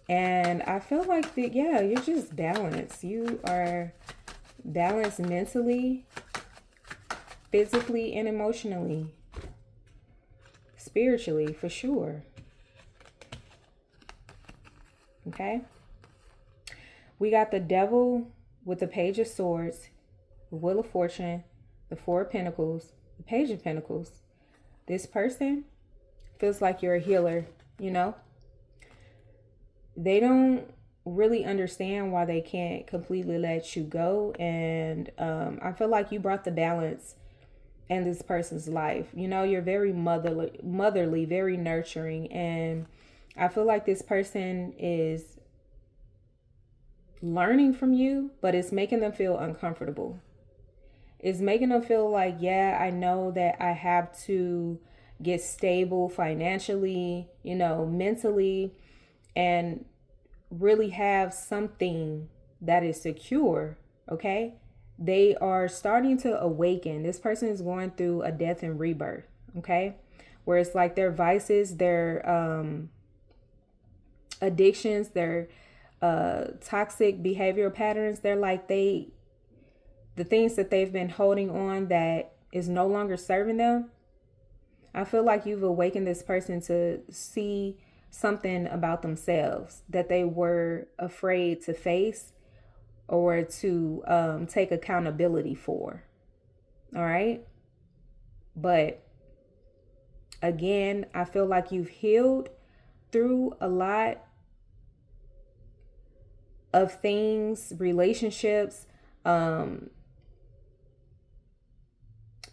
And I feel like that, yeah, you're just balanced. You are balanced mentally, physically, and emotionally. Spiritually, for sure. Okay? We got the Devil with the Page of Swords, the Wheel of Fortune, the Four of Pentacles, the Page of Pentacles. This person feels like you're a healer, you know? They don't really understand why they can't completely let you go. And I feel like you brought the balance in this person's life. You know, you're very motherly, very nurturing. And I feel like this person is learning from you, but it's making them feel uncomfortable. It's making them feel like, yeah, I know that I have to get stable financially, you know, mentally, and really have something that is secure, okay? They are starting to awaken. This person is going through a death and rebirth, okay? Where it's like their vices, their addictions, their toxic behavioral patterns, they're like the things that they've been holding on that is no longer serving them. I feel like you've awakened this person to see something about themselves that they were afraid to face or to take accountability for. All right. But again, I feel like you've healed through a lot of things, relationships,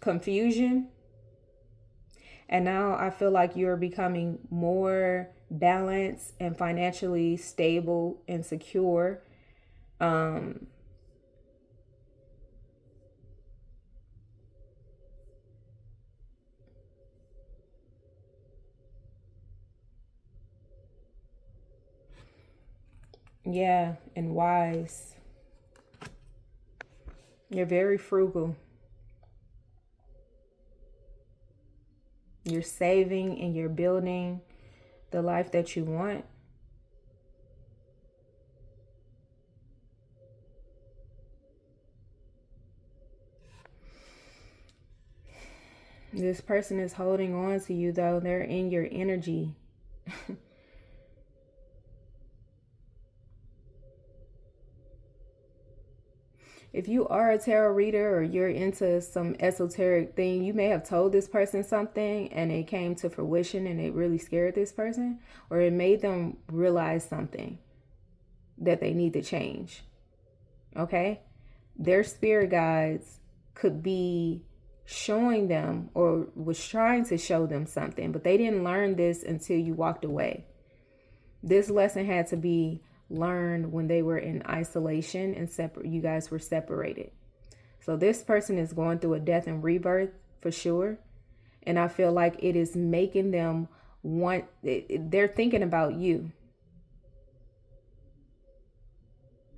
confusion. And now I feel like you're becoming more balanced and financially stable and secure. Yeah, and wise. You're very frugal. You're saving and you're building the life that you want. This person is holding on to you, though. They're in your energy. If you are a tarot reader or you're into some esoteric thing, you may have told this person something and it came to fruition and it really scared this person, or it made them realize something that they need to change. Okay? Their spirit guides could be showing them or was trying to show them something, but they didn't learn this until you walked away. This lesson had to be learned when they were in isolation and you guys were separated. So this person is going through a death and rebirth for sure. And I feel like it is making them they're thinking about you.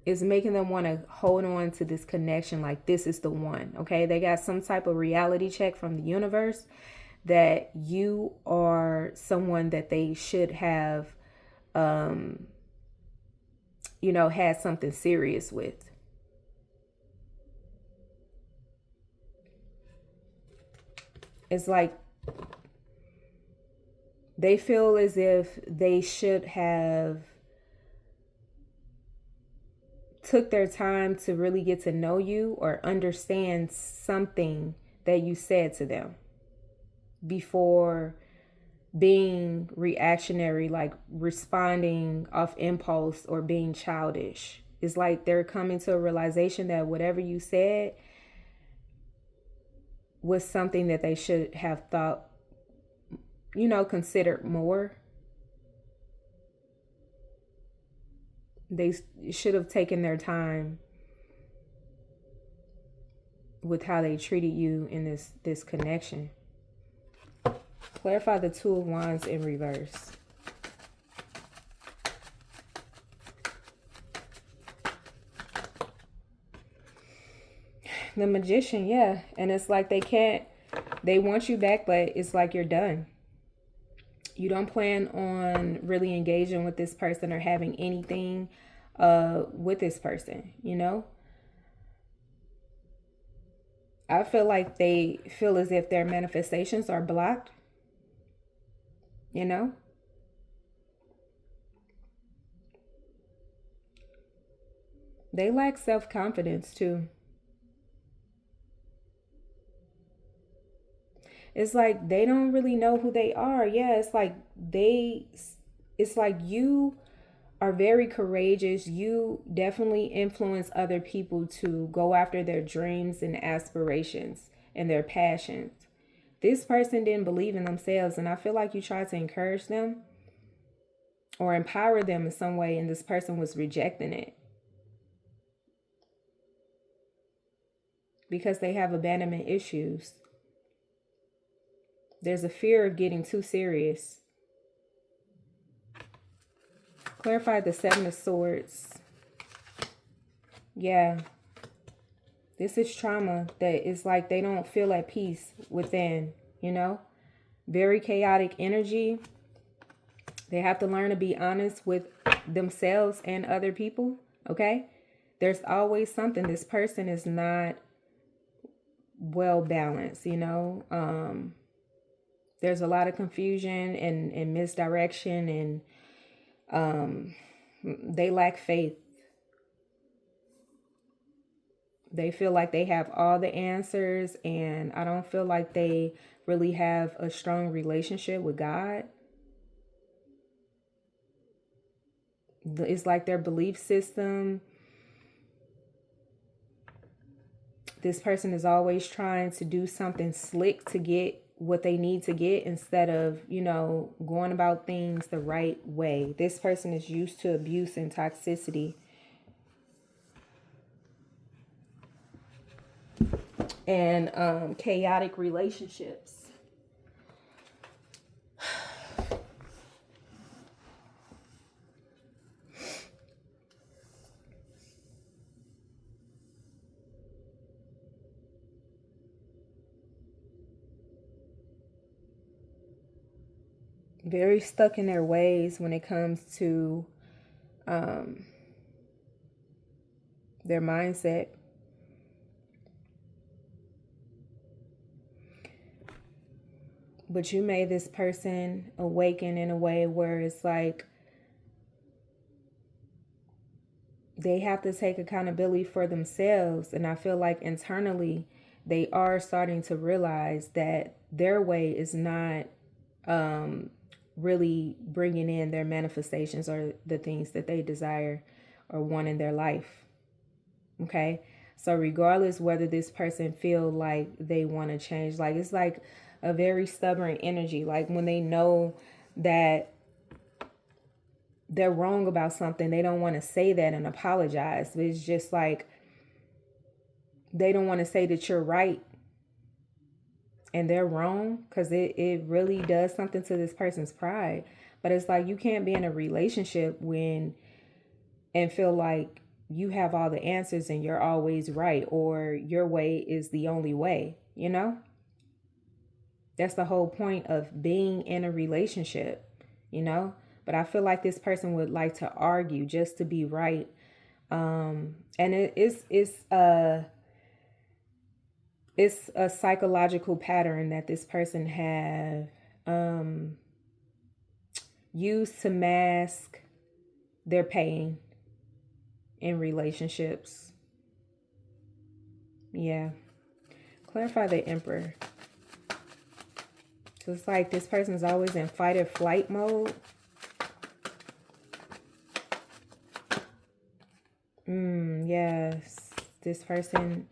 It's making them want to hold on to this connection like this is the one, okay? They got some type of reality check from the universe that you are someone that they should have, had something serious with. It's like they feel as if they should have took their time to really get to know you or understand something that you said to them before being reactionary, like responding off impulse or being childish. It's like they're coming to a realization that whatever you said was something that they should have thought, considered more. They should have taken their time with how they treated you in this connection. Clarify the Two of Wands in reverse. The Magician, yeah. And it's like they want you back, but it's like you're done. You don't plan on really engaging with this person or having anything with this person, I feel like they feel as if their manifestations are blocked, They lack self-confidence too. It's like they don't really know who they are. Yeah, it's like you are very courageous. You definitely influence other people to go after their dreams and aspirations and their passions. This person didn't believe in themselves, and I feel like you tried to encourage them or empower them in some way, and this person was rejecting it because they have abandonment issues. There's a fear of getting too serious. Clarify the Seven of Swords. Yeah. This is trauma that is like they don't feel at peace within, Very chaotic energy. They have to learn to be honest with themselves and other people, okay? There's always something. This person is not well balanced, There's a lot of confusion and misdirection, and they lack faith. They feel like they have all the answers, and I don't feel like they really have a strong relationship with God. It's like their belief system. This person is always trying to do something slick to get what they need to get instead of, going about things the right way. This person is used to abuse and toxicity. And chaotic relationships. Very stuck in their ways when it comes to their mindset. But you made this person awaken in a way where it's like they have to take accountability for themselves. And I feel like internally they are starting to realize that their way is not really bringing in their manifestations or the things that they desire or want in their life. Okay. So regardless whether this person feel like they want to change, like it's like a very stubborn energy. Like when they know that they're wrong about something, they don't want to say that and apologize. But it's just like they don't want to say that you're right and they're wrong, because it really does something to this person's pride. But it's like you can't be in a relationship and feel like you have all the answers and you're always right, or your way is the only way, you know? That's the whole point of being in a relationship, you know? But I feel like this person would like to argue just to be right. And it's a psychological pattern that this person have used to mask their pain in relationships. Yeah. Clarify the Emperor. So it's like this person's always in fight or flight mode. Yes. This person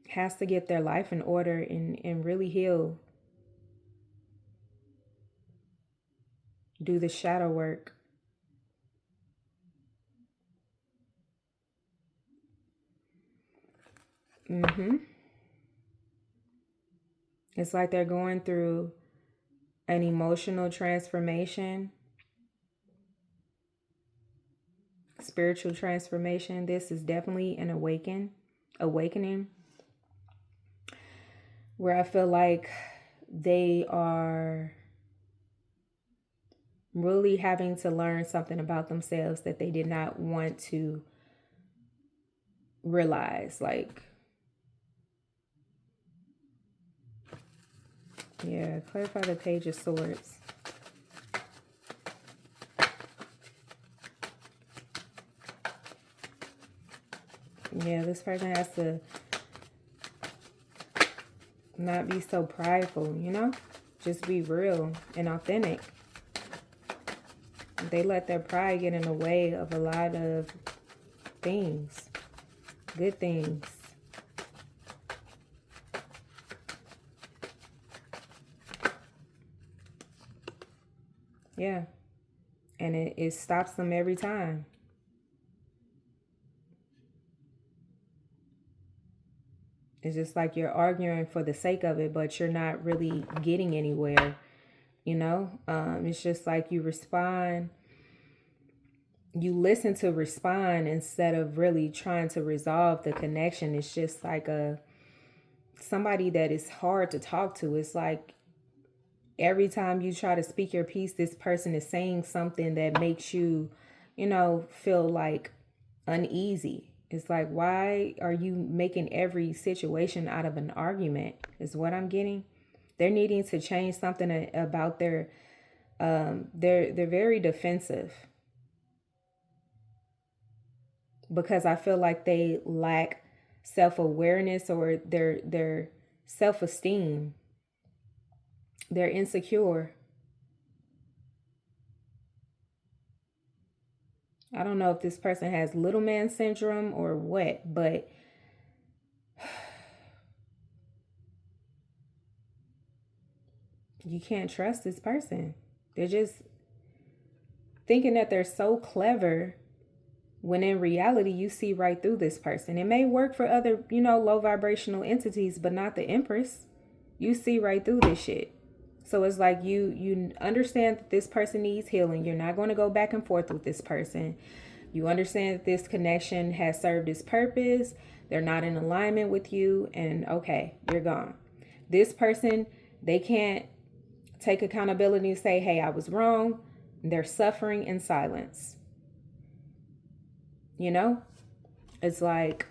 has to get their life in order and really heal. Do the shadow work. It's like they're going through an emotional transformation, spiritual transformation. This is definitely an awakening, where I feel like they are really having to learn something about themselves that they did not want to realize. Like, yeah, clarify the Page of Swords. Yeah, this person has to not be so prideful, you know? Just be real and authentic. They let their pride get in the way of a lot of things, good things. Yeah. And it stops them every time. It's just like you're arguing for the sake of it, but you're not really getting anywhere, you know? It's just like you listen to respond instead of really trying to resolve the connection. It's just like somebody that is hard to talk to. It's like every time you try to speak your piece, this person is saying something that makes you, feel like uneasy. It's like, why are you making every situation out of an argument, is what I'm getting. They're needing to change something about they're very defensive, because I feel like they lack self-awareness, or their self-esteem. They're insecure. I don't know if this person has little man syndrome or what, but you can't trust this person. They're just thinking that they're so clever, when in reality you see right through this person. It may work for other, low vibrational entities, but not the Empress. You see right through this shit. So it's like you understand that this person needs healing. You're not going to go back and forth with this person. You understand that this connection has served its purpose. They're not in alignment with you, and okay, you're gone. This person, they can't take accountability and say, hey, I was wrong. They're suffering in silence. It's like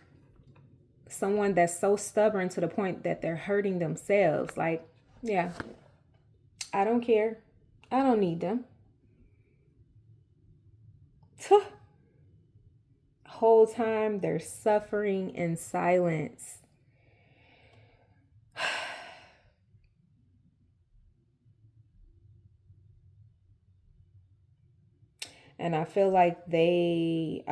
someone that's so stubborn to the point that they're hurting themselves. Like, yeah, I don't care. I don't need them. Whole time they're suffering in silence. And I feel like they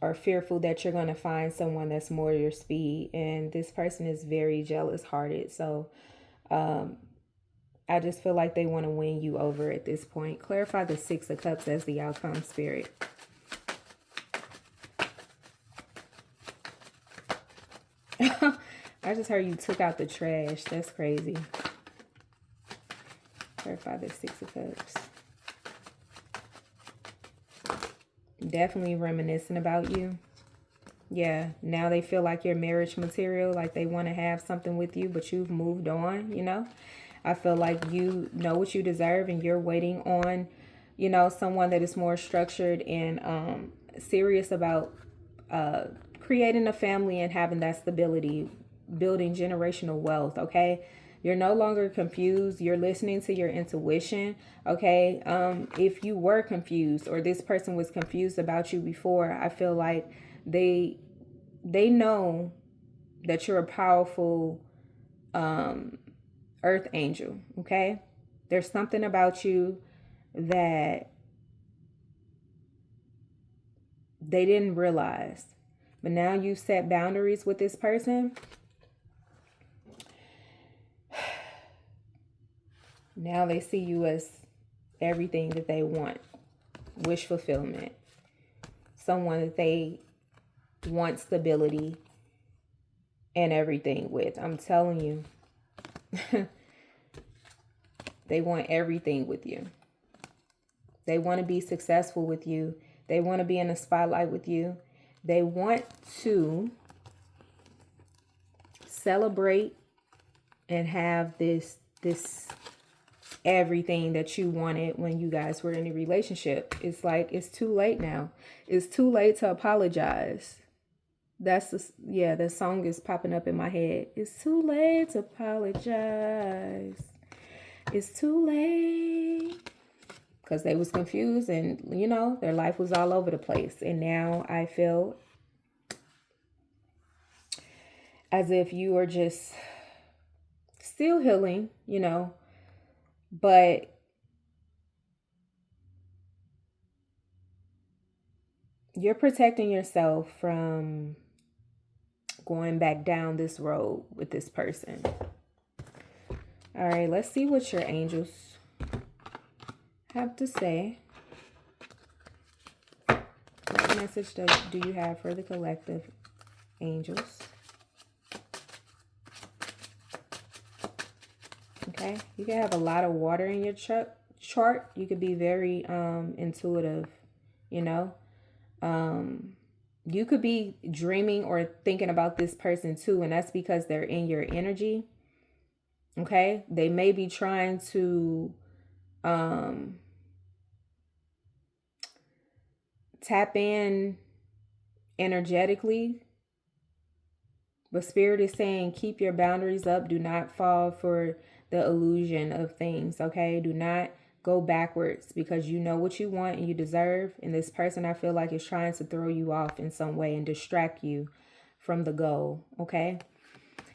or fearful that you're going to find someone that's more your speed. And this person is very jealous hearted. So I just feel like they want to win you over at this point. Clarify the Six of Cups as the outcome, Spirit. I just heard you took out the trash. That's crazy. Clarify the Six of Cups. Definitely reminiscing about you. Yeah, now they feel like you're marriage material, like they want to have something with you, but you've moved on, you know. I feel like you know what you deserve and you're waiting on, you know, someone that is more structured and serious about creating a family and having that stability, building generational wealth, okay? You're no longer confused. You're listening to your intuition, okay? If you were confused or this person was confused about you before, I feel like they know that you're a powerful earth angel, okay? There's something about you that they didn't realize. But now you set boundaries with this person. Now they see you as everything that they want. Wish fulfillment. Someone that they want stability and everything with. I'm telling you. They want everything with you. They want to be successful with you. They want to be in the spotlight with you. They want to celebrate and have this everything that you wanted when you guys were in a relationship. It's like, it's too late now. It's too late to apologize. That's the song is popping up in my head. It's too late to apologize. It's too late. Because they was confused and, you know, their life was all over the place. And now I feel as if you are just still healing, you know, but you're protecting yourself from going back down this road with this person. All right, let's see what your angels have to say. What message do you have for the collective, angels? Okay, you can have a lot of water in your chart. You could be very intuitive, you know. You could be dreaming or thinking about this person too, and that's because they're in your energy. Okay, they may be trying to tap in energetically, but Spirit is saying keep your boundaries up. Do not fall for the illusion of things. Okay, do not go backwards, because you know what you want and you deserve. And this person, I feel like, is trying to throw you off in some way and distract you from the goal. Okay,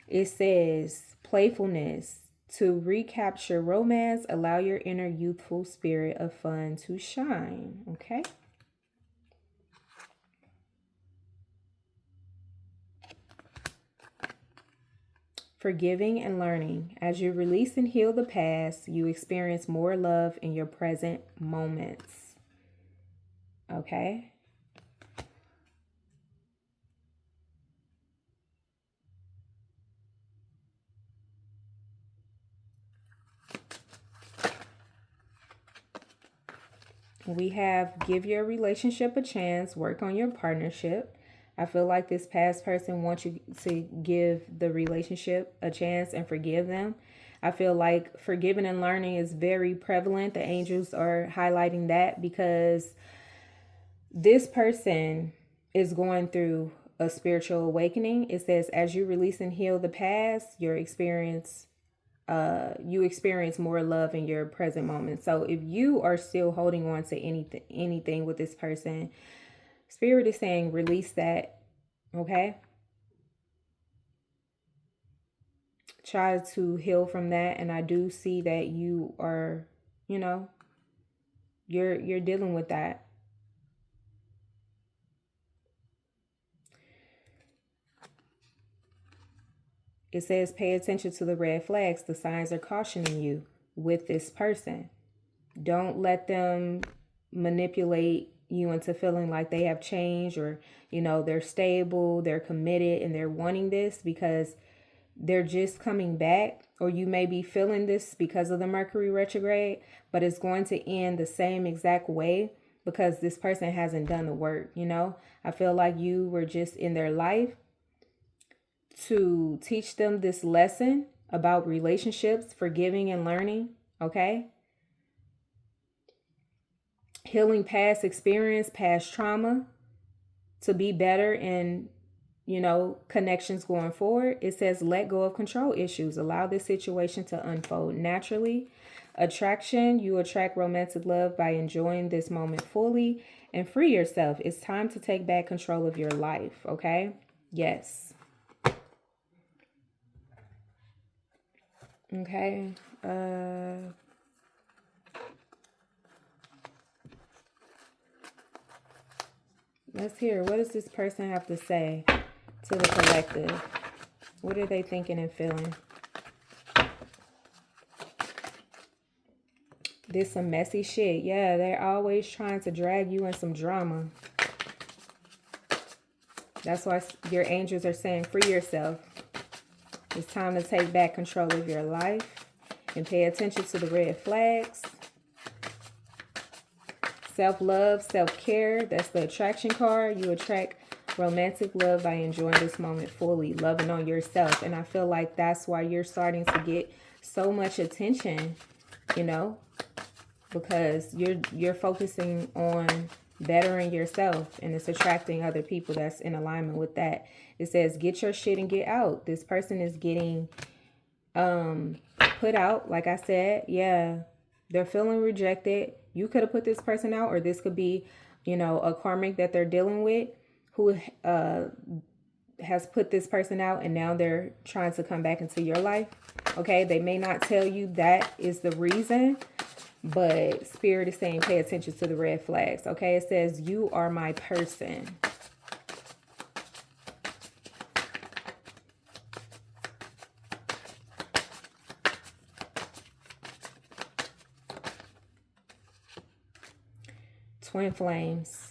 it says playfulness. To recapture romance, allow your inner youthful spirit of fun to shine. Okay. Forgiving and learning. As you release and heal the past, you experience more love in your present moments. Okay. We have give your relationship a chance, work on your partnership. I feel like this past person wants you to give the relationship a chance and forgive them. I feel like forgiving and learning is very prevalent. The angels are highlighting that because this person is going through a spiritual awakening. It says, as you release and heal the past, you experience more love in your present moment. So if you are still holding on to anything with this person, Spirit is saying release that. Okay, try to heal from that. And I do see that you are, you know, you're dealing with that. It says pay attention to the red flags. The signs are cautioning you with this person. Don't let them manipulate you into feeling like they have changed, or, you know, they're stable, they're committed, and they're wanting this, because they're just coming back. Or you may be feeling this because of the Mercury retrograde, but it's going to end the same exact way because this person hasn't done the work. You know, I feel like you were just in their life to teach them this lesson about relationships, forgiving and learning. Okay. Healing past experience, past trauma, to be better in, you know, connections going forward. It says let go of control issues. Allow this situation to unfold naturally. Attraction, you attract romantic love by enjoying this moment fully, and free yourself. It's time to take back control of your life. Okay. Yes. Okay. Let's hear, what does this person have to say to the collective? What are they thinking and feeling? This some messy shit. Yeah, they're always trying to drag you in some drama. That's why your angels are saying free yourself. It's time to take back control of your life and pay attention to the red flags. Self-love, self-care, that's the attraction card. You attract romantic love by enjoying this moment fully, loving on yourself. And I feel like that's why you're starting to get so much attention, you know, because you're focusing on bettering yourself, and it's attracting other people that's in alignment with that. It says get your shit and get out. This person is getting put out, like I said. Yeah, they're feeling rejected. You could have put this person out, or this could be, you know, a karmic that they're dealing with who has put this person out, and now they're trying to come back into your life. Okay, they may not tell you that is the reason, but Spirit is saying pay attention to the red flags. Okay, it says you are my person. Twin flames.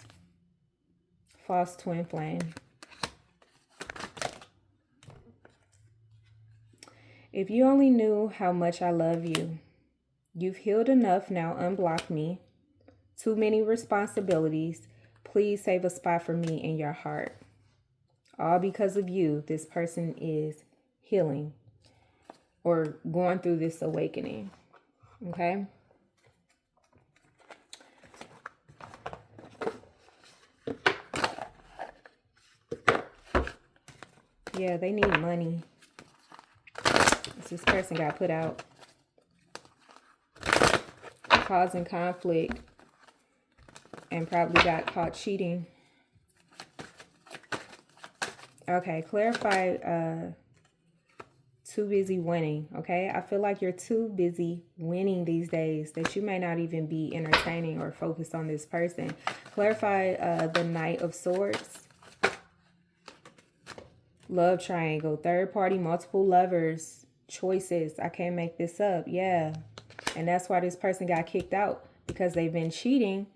False twin flame. If you only knew how much I love you. You've healed enough, now unblock me. Too many responsibilities. Please save a spot for me in your heart. All because of you, this person is healing or going through this awakening. Okay? Yeah, they need money. This person got put out, causing conflict, and probably got caught cheating. Okay, clarify too busy winning. Okay, I feel like you're too busy winning these days that you may not even be entertaining or focused on this person. Clarify the Knight of Swords. Love triangle, third party, multiple lovers, choices. I can't make this up. Yeah. And that's why this person got kicked out, because they've been cheating.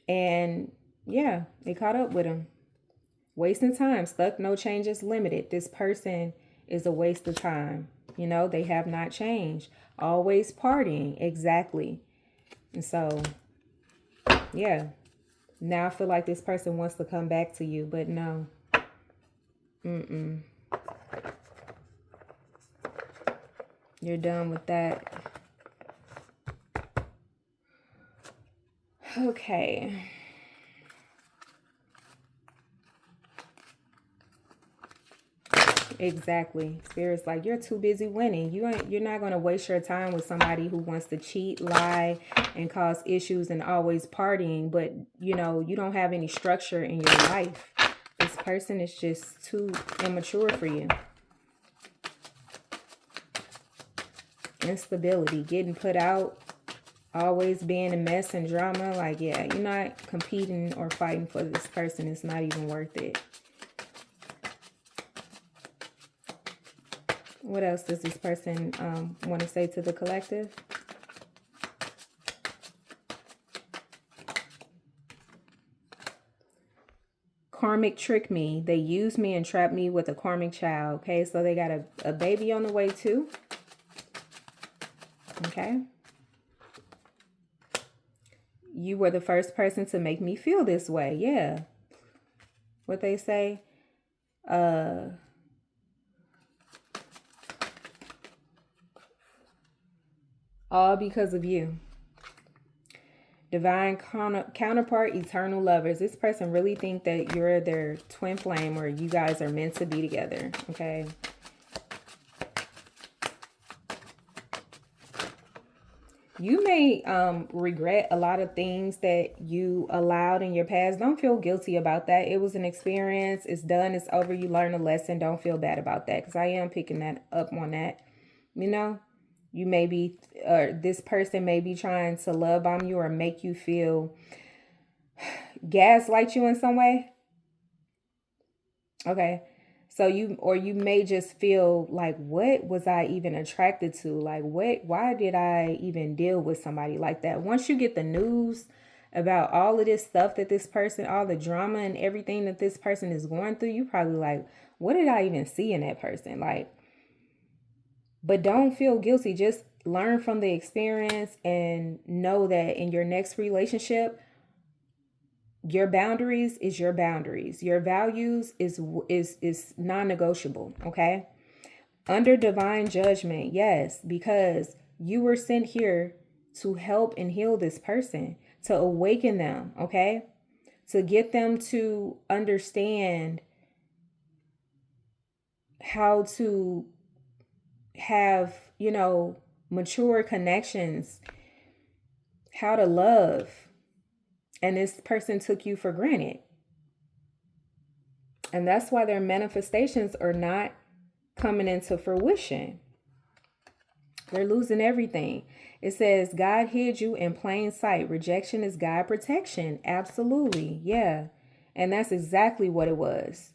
And yeah, they caught up with him. Wasting time, stuck, no changes, limited. This person is a waste of time. You know, they have not changed. Always partying. Exactly. And so, yeah. Now I feel like this person wants to come back to you, but no. You're done with that. Okay. Exactly. Spirit's like, you're too busy winning. You're not going to waste your time with somebody who wants to cheat, lie, and cause issues and always partying, but you know, you don't have any structure in your life. This person is just too immature for you. Instability, getting put out, always being a mess and drama. Like, yeah, you're not competing or fighting for this person. It's not even worth it. What else does this person want to say to the collective? Karmic trick me. They used me and trapped me with a karmic child. Okay, so they got a baby on the way too. Okay. You were the first person to make me feel this way. Yeah. What they say? All because of you. Divine counterpart, eternal lovers. This person really think that you're their twin flame or you guys are meant to be together. Okay. You may regret a lot of things that you allowed in your past. Don't feel guilty about that. It was an experience. It's done. It's over. You learned a lesson. Don't feel bad about that, because I am picking that up on that. You know, you may be, this person may be trying to love bomb you or make you feel, gaslight you in some way. Okay. So you may just feel like, what was I even attracted to? Like, why did I even deal with somebody like that? Once you get the news about all of this stuff that this person, all the drama and everything that this person is going through, you probably like, what did I even see in that person? Like, but don't feel guilty. Just learn from the experience and know that in your next relationship, your boundaries is your boundaries. Your values is non-negotiable, okay? Under divine judgment, yes, because you were sent here to help and heal this person, to awaken them, okay? To get them to understand how to have, mature connections, how to love. And this person took you for granted. And that's why their manifestations are not coming into fruition. They're losing everything. It says, God hid you in plain sight. Rejection is God protection. Absolutely. Yeah. And that's exactly what it was.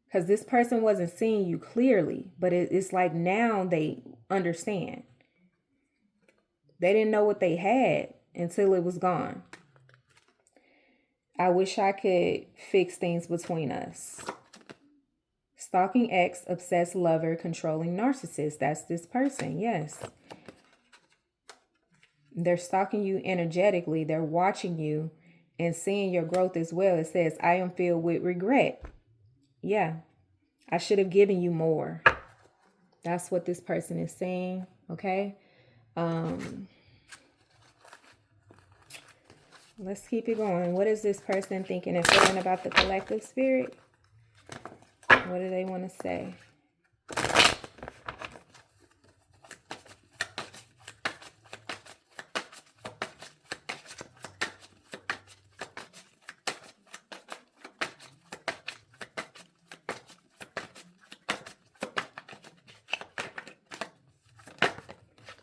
Because this person wasn't seeing you clearly. But it's like now they understand. They didn't know what they had until it was gone. I wish I could fix things between us. Stalking ex, obsessed lover, controlling narcissist. That's this person. Yes. They're stalking you energetically. They're watching you and seeing your growth as well. It says, I am filled with regret. Yeah. I should have given you more. That's what this person is saying. Okay. Let's keep it going. What is this person thinking and feeling about the collective spirit? What do they want to say?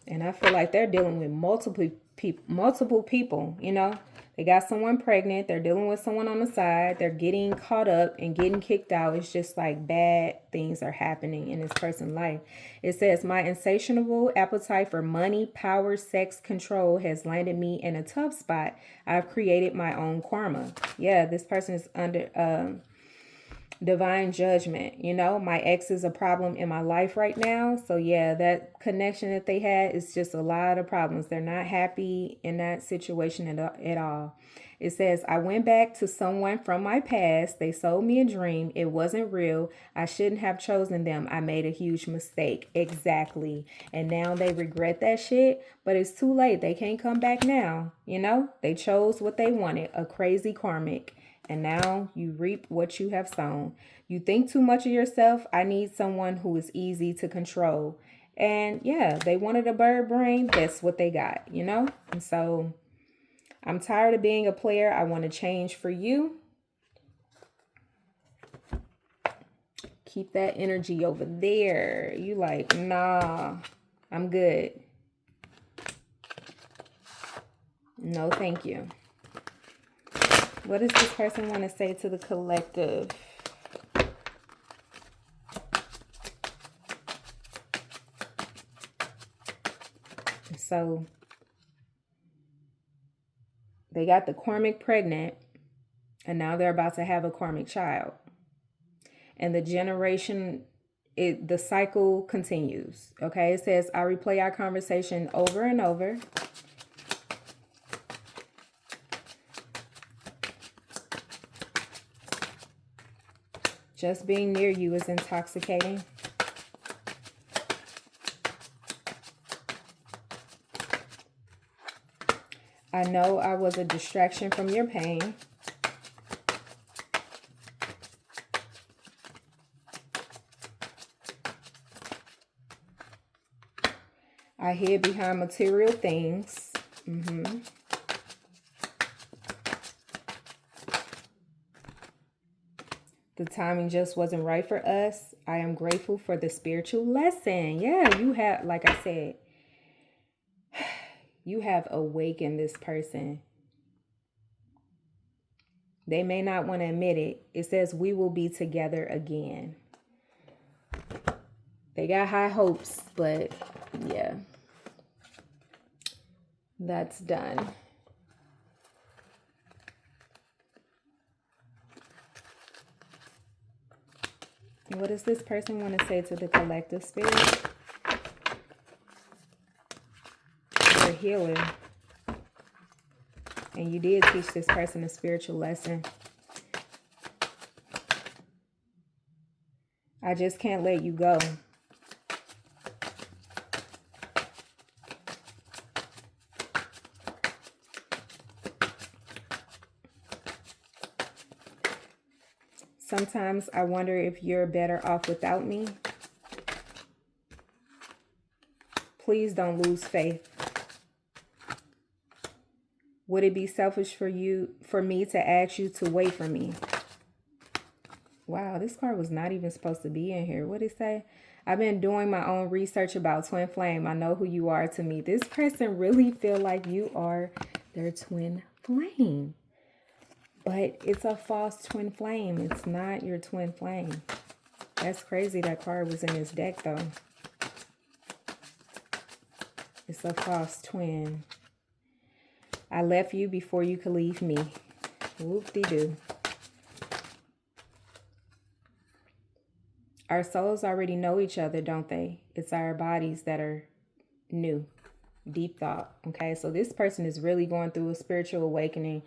And I feel like they're dealing with multiple people, They got someone pregnant. They're dealing with someone on the side. They're getting caught up and getting kicked out. It's just like bad things are happening in this person's life. It says, my insatiable appetite for money, power, sex, control has landed me in a tough spot. I've created my own karma. Yeah, this person is under divine judgment. My ex is a problem in my life right now. So yeah, that connection that they had is just a lot of problems. They're not happy in that situation at all. It says, I went back to someone from my past. They sold me a dream. It wasn't real. I shouldn't have chosen them. I made a huge mistake. Exactly. And now they regret that shit, but it's too late. They can't come back now. They chose what they wanted, a crazy karmic. And now you reap what you have sown. You think too much of yourself. I need someone who is easy to control. And yeah, they wanted a bird brain. That's what they got, And so I'm tired of being a player. I want to change for you. Keep that energy over there. You like, nah, I'm good. No, thank you. What does this person want to say to the collective? So they got the karmic pregnant, and now they're about to have a karmic child. And the generation, the cycle continues. Okay, it says, I replay our conversation over and over. Just being near you is intoxicating. I know I was a distraction from your pain. I hid behind material things. The timing just wasn't right for us. I am grateful for the spiritual lesson. Yeah, you have, like I said, you have awakened this person. They may not want to admit it. It says we will be together again. They got high hopes, but yeah, that's done. What does this person want to say to the collective spirit? You're a healer. And you did teach this person a spiritual lesson. I just can't let you go. Sometimes I wonder if you're better off without me. Please don't lose faith. Would it be selfish for me to ask you to wait for me? Wow, this card was not even supposed to be in here. What did it say? I've been doing my own research about twin flame. I know who you are to me. This person really feel like you are their twin flame. But it's a false twin flame. It's not your twin flame. That's crazy that card was in this deck, though. It's a false twin. I left you before you could leave me. Whoop-de-doo. Our souls already know each other, don't they? It's our bodies that are new. Deep thought. Okay, so this person is really going through a spiritual awakening.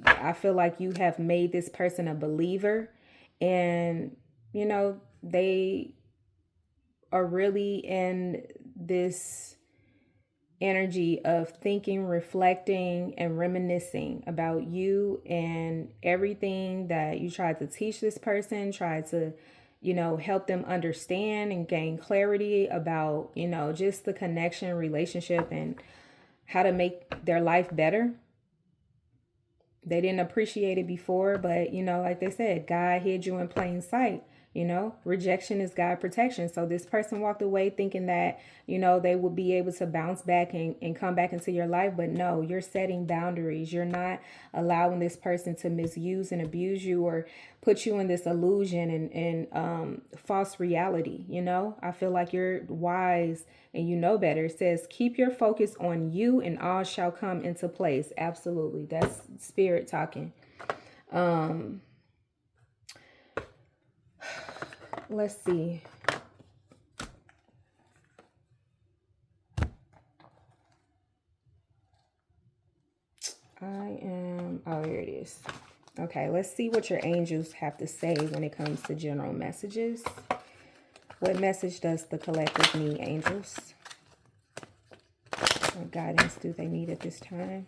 I feel like you have made this person a believer, and you know, they are really in this energy of thinking, reflecting, and reminiscing about you and everything that you tried to teach this person, tried to, you know, help them understand and gain clarity about, you know, just the connection, relationship, and how to make their life better. They didn't appreciate it before, but, you know, like they said, God hid you in plain sight. You know, rejection is God protection. So this person walked away thinking that, you know, they would be able to bounce back and come back into your life. But no, you're setting boundaries. You're not allowing this person to misuse and abuse you or put you in this illusion and false reality. You know, I feel like you're wise and you know better. It says, keep your focus on you and all shall come into place. Absolutely. That's spirit talking. Let's see. Oh, here it is. Okay, let's see what your angels have to say when it comes to general messages. What message does the collective need, angels? What guidance do they need at this time?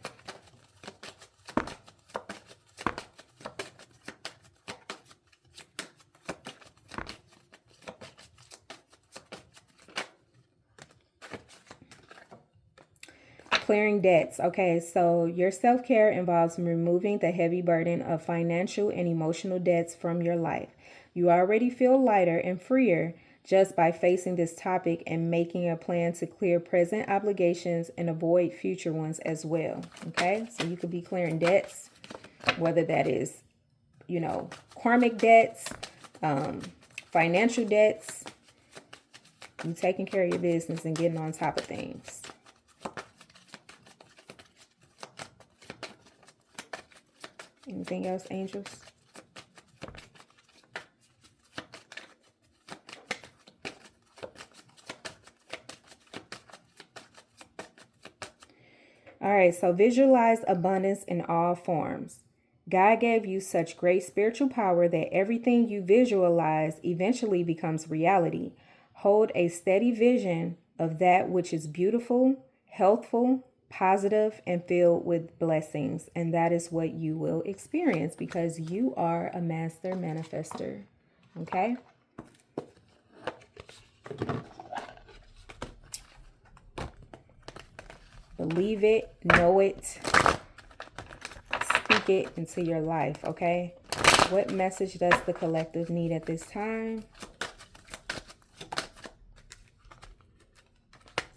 Clearing debts. Okay, so your self-care involves removing the heavy burden of financial and emotional debts from your life. You already feel lighter and freer just by facing this topic and making a plan to clear present obligations and avoid future ones as well. Okay, so you could be clearing debts, whether that is, you know, karmic debts, financial debts. You taking care of your business and getting on top of things. Anything else, angels? All right, so visualize abundance in all forms. God gave you such great spiritual power that everything you visualize eventually becomes reality. Hold a steady vision of that which is beautiful, healthful, positive, and filled with blessings. And that is what you will experience because you are a master manifestor. Okay? Believe it, know it, speak it into your life, okay? What message does the collective need at this time?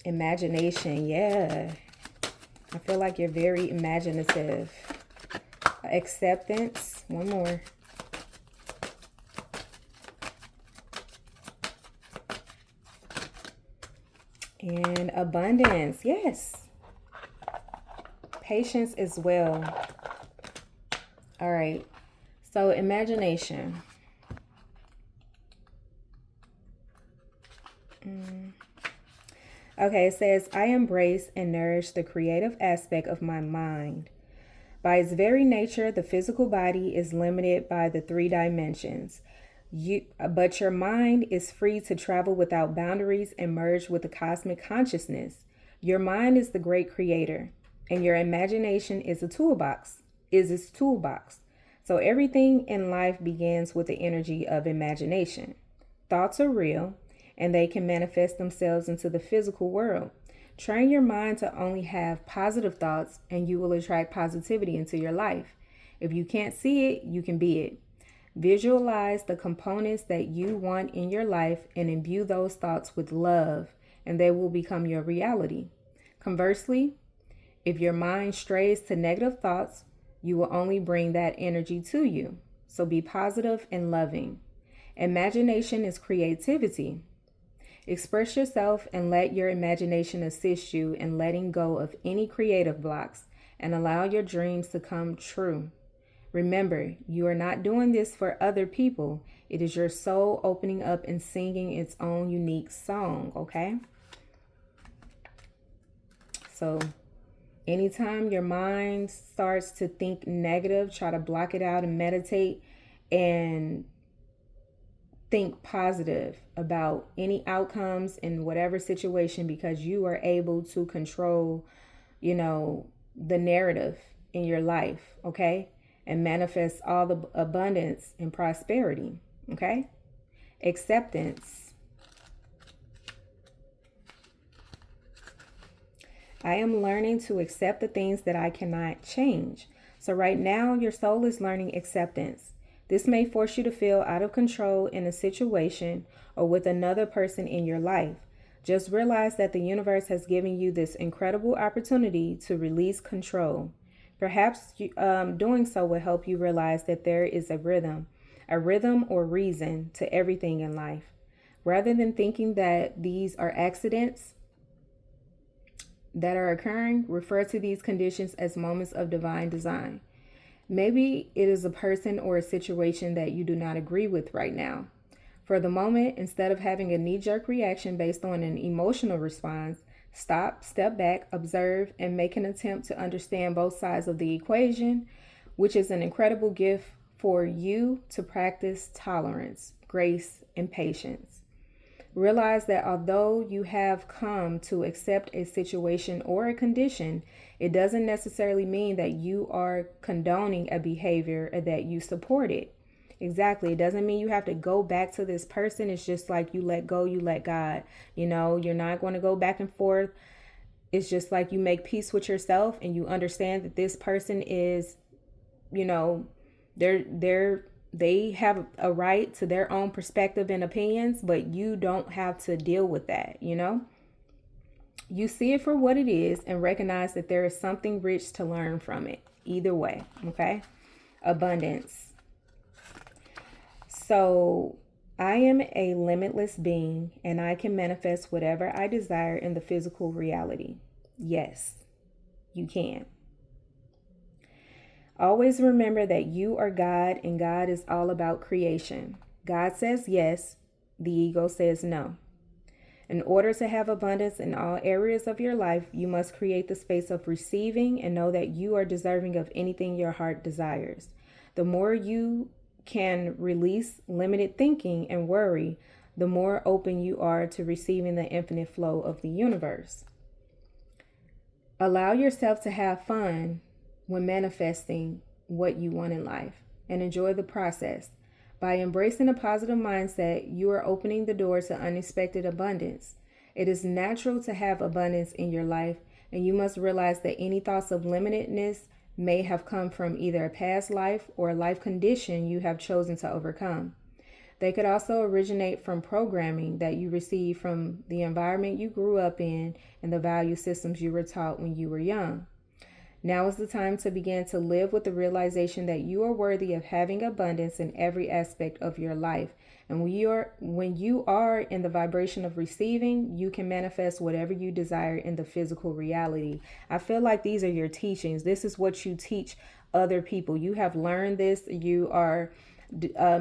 Imagination, yeah. I feel like you're very imaginative. Acceptance, one more. And abundance, yes. Patience as well. All right. So imagination. Okay, it says, I embrace and nourish the creative aspect of my mind. By its very nature, the physical body is limited by the 3 dimensions. But your mind is free to travel without boundaries and merge with the cosmic consciousness. Your mind is the great creator, and your imagination is its toolbox. So everything in life begins with the energy of imagination. Thoughts are real, and they can manifest themselves into the physical world. Train your mind to only have positive thoughts, and you will attract positivity into your life. If you can't see it, you can be it. Visualize the components that you want in your life and imbue those thoughts with love, and they will become your reality. Conversely, if your mind strays to negative thoughts, you will only bring that energy to you. So be positive and loving. Imagination is creativity. Express yourself and let your imagination assist you in letting go of any creative blocks and allow your dreams to come true. Remember, you are not doing this for other people. It is your soul opening up and singing its own unique song, okay? So anytime your mind starts to think negative, try to block it out and meditate and think positive about any outcomes in whatever situation, because you are able to control, the narrative in your life, okay? And manifest all the abundance and prosperity, okay? Acceptance. I am learning to accept the things that I cannot change. So right now, your soul is learning acceptance. This may force you to feel out of control in a situation or with another person in your life. Just realize that the universe has given you this incredible opportunity to release control. Perhaps doing so will help you realize that there is a rhythm or reason to everything in life. Rather than thinking that these are accidents that are occurring, refer to these conditions as moments of divine design. Maybe it is a person or a situation that you do not agree with right now. For the moment, instead of having a knee-jerk reaction based on an emotional response, stop, step back, observe, and make an attempt to understand both sides of the equation, which is an incredible gift for you to practice tolerance, grace, and patience. Realize that although you have come to accept a situation or a condition, it doesn't necessarily mean that you are condoning a behavior or that you support it. Exactly. It doesn't mean you have to go back to this person. It's just like you let go, you let God. You're not going to go back and forth. It's just like you make peace with yourself and you understand that this person is, they have a right to their own perspective and opinions, but you don't have to deal with that, You see it for what it is and recognize that there is something rich to learn from it. Either way, okay? Abundance. So I am a limitless being and I can manifest whatever I desire in the physical reality. Yes, you can. Always remember that you are God and God is all about creation. God says yes, the ego says no. In order to have abundance in all areas of your life, you must create the space of receiving and know that you are deserving of anything your heart desires. The more you can release limited thinking and worry, the more open you are to receiving the infinite flow of the universe. Allow yourself to have fun when manifesting what you want in life and enjoy the process. By embracing a positive mindset, you are opening the door to unexpected abundance. It is natural to have abundance in your life, and you must realize that any thoughts of limitedness may have come from either a past life or a life condition you have chosen to overcome. They could also originate from programming that you received from the environment you grew up in and the value systems you were taught when you were young. Now is the time to begin to live with the realization that you are worthy of having abundance in every aspect of your life. And when you are in the vibration of receiving, you can manifest whatever you desire in the physical reality. I feel like these are your teachings. This is what you teach other people. You have learned this. You are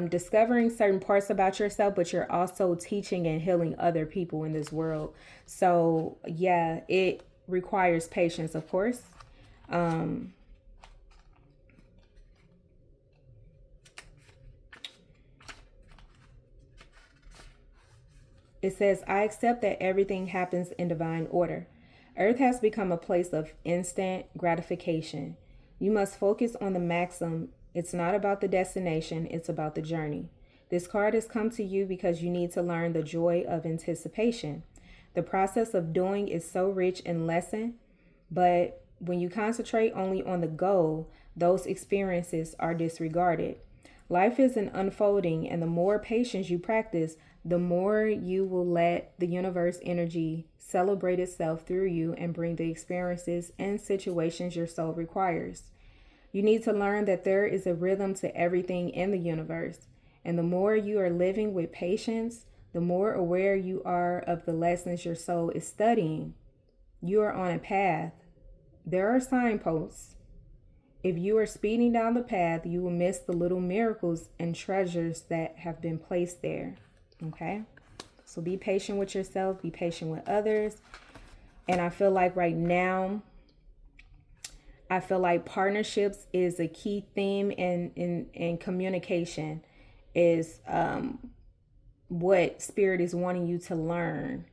discovering certain parts about yourself, but you're also teaching and healing other people in this world. So yeah, it requires patience, of course. It says, I accept that everything happens in divine order. Earth has become a place of instant gratification. You must focus on the maxim. It's not about the destination, it's about the journey. This card has come to you because you need to learn the joy of anticipation. The process of doing is so rich in lesson, but when you concentrate only on the goal, those experiences are disregarded. Life is an unfolding, and the more patience you practice, the more you will let the universe energy celebrate itself through you and bring the experiences and situations your soul requires. You need to learn that there is a rhythm to everything in the universe, and the more you are living with patience, the more aware you are of the lessons your soul is studying. You are on a path. There are signposts. If you are speeding down the path, you will miss the little miracles and treasures that have been placed there. Okay? So be patient with yourself, be patient with others. And I feel like right now, I feel like partnerships is a key theme in communication, is what Spirit is wanting you to learn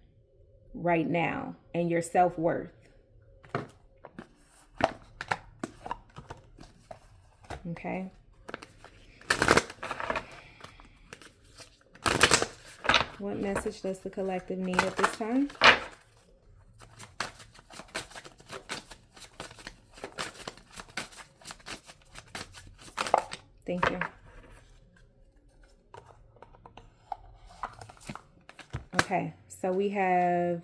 right now, and your self-worth. Okay. What message does the collective need at this time? Thank you. Okay, so we have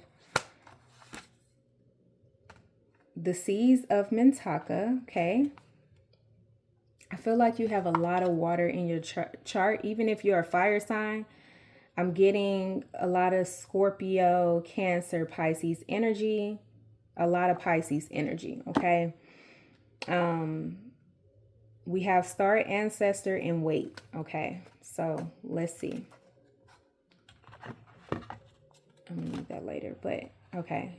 the Seas of Mintaka. Okay. I feel like you have a lot of water in your chart, even if you're a fire sign. I'm getting a lot of Scorpio, Cancer, Pisces energy, a lot of Pisces energy, okay? We have Star Ancestor and Weight, okay? So let's see. I'm gonna need that later, but okay.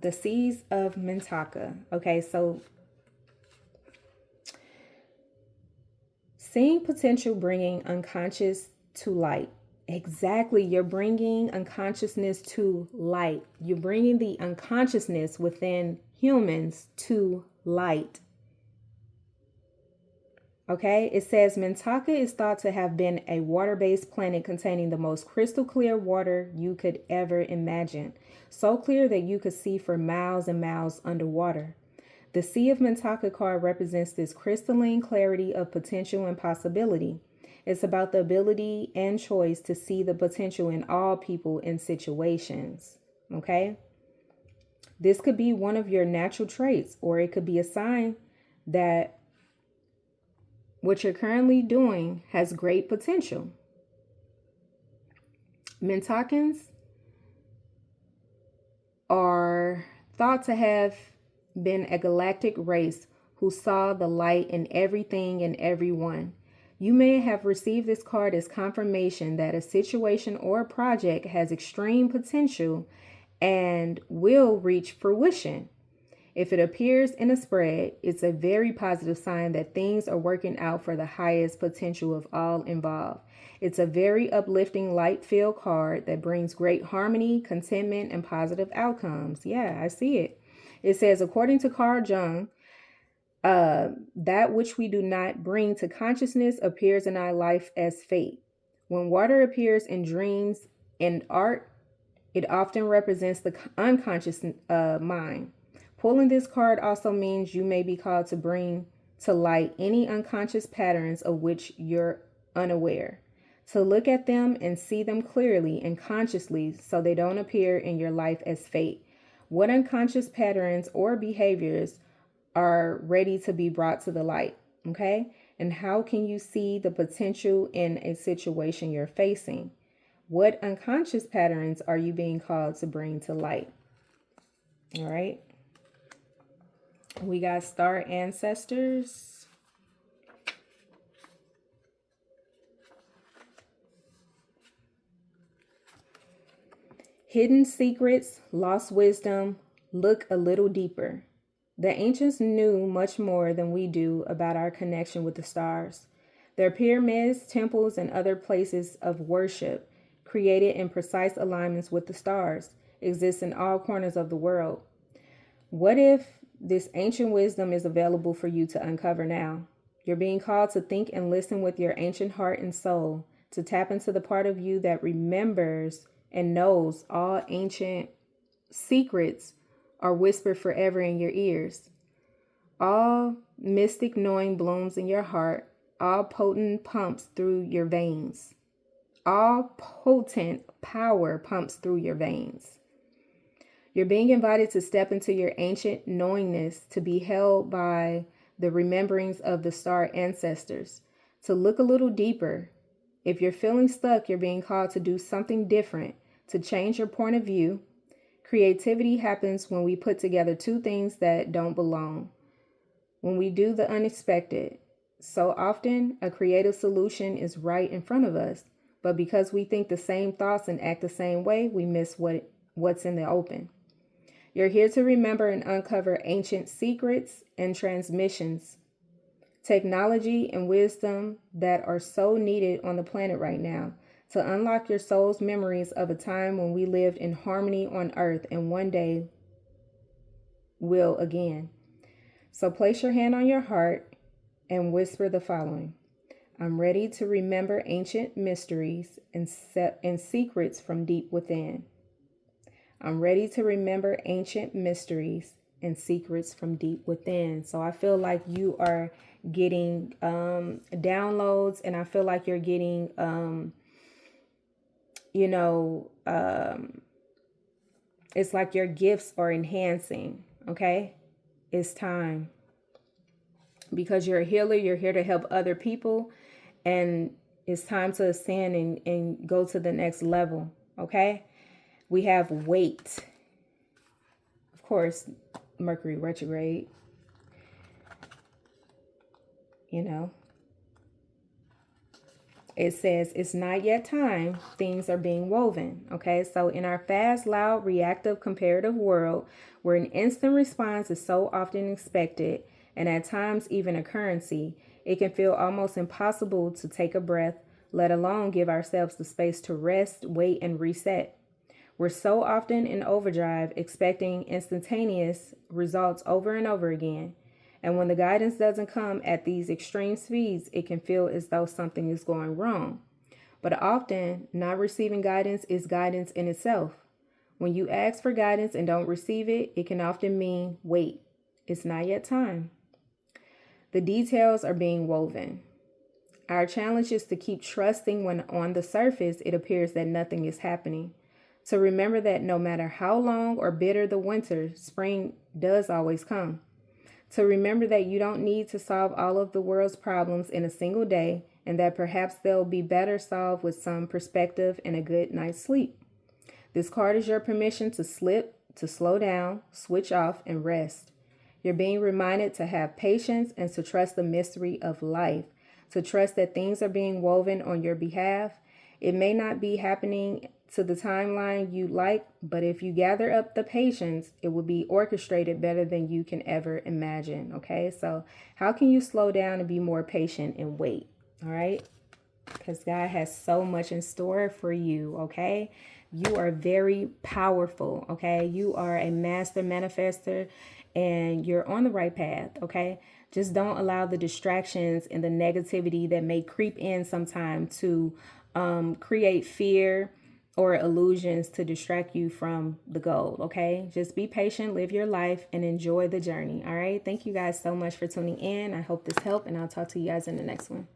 The Seas of Mintaka. Okay, so seeing potential, bringing unconscious to light. Exactly. You're bringing unconsciousness to light. You're bringing the unconsciousness within humans to light. Okay, it says Mintaka is thought to have been a water-based planet containing the most crystal clear water you could ever imagine. So clear that you could see for miles and miles underwater. The Sea of Mintaka card represents this crystalline clarity of potential and possibility. It's about the ability and choice to see the potential in all people and situations. Okay? This could be one of your natural traits, or it could be a sign that What you're currently doing has great potential. Mentakans are thought to have been a galactic race who saw the light in everything and everyone. You may have received this card as confirmation that a situation or a project has extreme potential and will reach fruition. If it appears in a spread, it's a very positive sign that things are working out for the highest potential of all involved. It's a very uplifting light-filled card that brings great harmony, contentment, and positive outcomes. Yeah, I see it. It says, according to Carl Jung, that which we do not bring to consciousness appears in our life as fate. When water appears in dreams and art, it often represents the unconscious mind. Pulling this card also means you may be called to bring to light any unconscious patterns of which you're unaware. To look at them and see them clearly and consciously so they don't appear in your life as fate. What unconscious patterns or behaviors are ready to be brought to the light? Okay? And how can you see the potential in a situation you're facing? What unconscious patterns are you being called to bring to light? All right. We got star ancestors. Hidden secrets, lost wisdom, look a little deeper. The ancients knew much more than we do about our connection with the stars. Their pyramids, temples, and other places of worship, created in precise alignments with the stars, exist in all corners of the world. What if this ancient wisdom is available for you to uncover now? You're being called to think and listen with your ancient heart and soul, to tap into the part of you that remembers and knows all ancient secrets are whispered forever in your ears. All mystic knowing blooms in your heart, all potent pumps through your veins. All potent power pumps through your veins. You're being invited to step into your ancient knowingness, to be held by the rememberings of the star ancestors, to look a little deeper. If you're feeling stuck, you're being called to do something different, to change your point of view. Creativity happens when we put together two things that don't belong. When we do the unexpected. So often, a creative solution is right in front of us, but because we think the same thoughts and act the same way, we miss what's in the open. You're here to remember and uncover ancient secrets and transmissions, technology and wisdom that are so needed on the planet right now, to unlock your soul's memories of a time when we lived in harmony on earth and one day will again. So place your hand on your heart and whisper the following. I'm ready to remember ancient mysteries and secrets from deep within. I'm ready to remember ancient mysteries and secrets from deep within. So I feel like you are getting downloads, and I feel like you're getting, it's like your gifts are enhancing. Okay. It's time. Because you're a healer, you're here to help other people, and it's time to ascend and go to the next level. Okay. We have weight. Of course, Mercury retrograde. It says it's not yet time. Things are being woven. Okay. So in our fast, loud, reactive, comparative world, where an instant response is so often expected, and at times even a currency, it can feel almost impossible to take a breath, let alone give ourselves the space to rest, wait, and reset. We're so often in overdrive, expecting instantaneous results over and over again. And when the guidance doesn't come at these extreme speeds, it can feel as though something is going wrong. But often, not receiving guidance is guidance in itself. When you ask for guidance and don't receive it, it can often mean, wait, it's not yet time. The details are being woven. Our challenge is to keep trusting when on the surface it appears that nothing is happening. To remember that no matter how long or bitter the winter, spring does always come. To remember that you don't need to solve all of the world's problems in a single day, and that perhaps they'll be better solved with some perspective and a good night's sleep. This card is your permission to slip, to slow down, switch off, and rest. You're being reminded to have patience and to trust the mystery of life, to trust that things are being woven on your behalf. It may not be happening to the timeline you like, but if you gather up the patience, it will be orchestrated better than you can ever imagine. Okay, so how can you slow down and be more patient and wait? All right, because God has so much in store for you. Okay, you are very powerful. Okay, you are a master manifestor and you're on the right path. Okay, just don't allow the distractions and the negativity that may creep in sometime to create fear or illusions to distract you from the goal. Okay, just be patient, live your life, and enjoy the journey. All right, thank you guys so much for tuning in. I hope this helped, and I'll talk to you guys in the next one.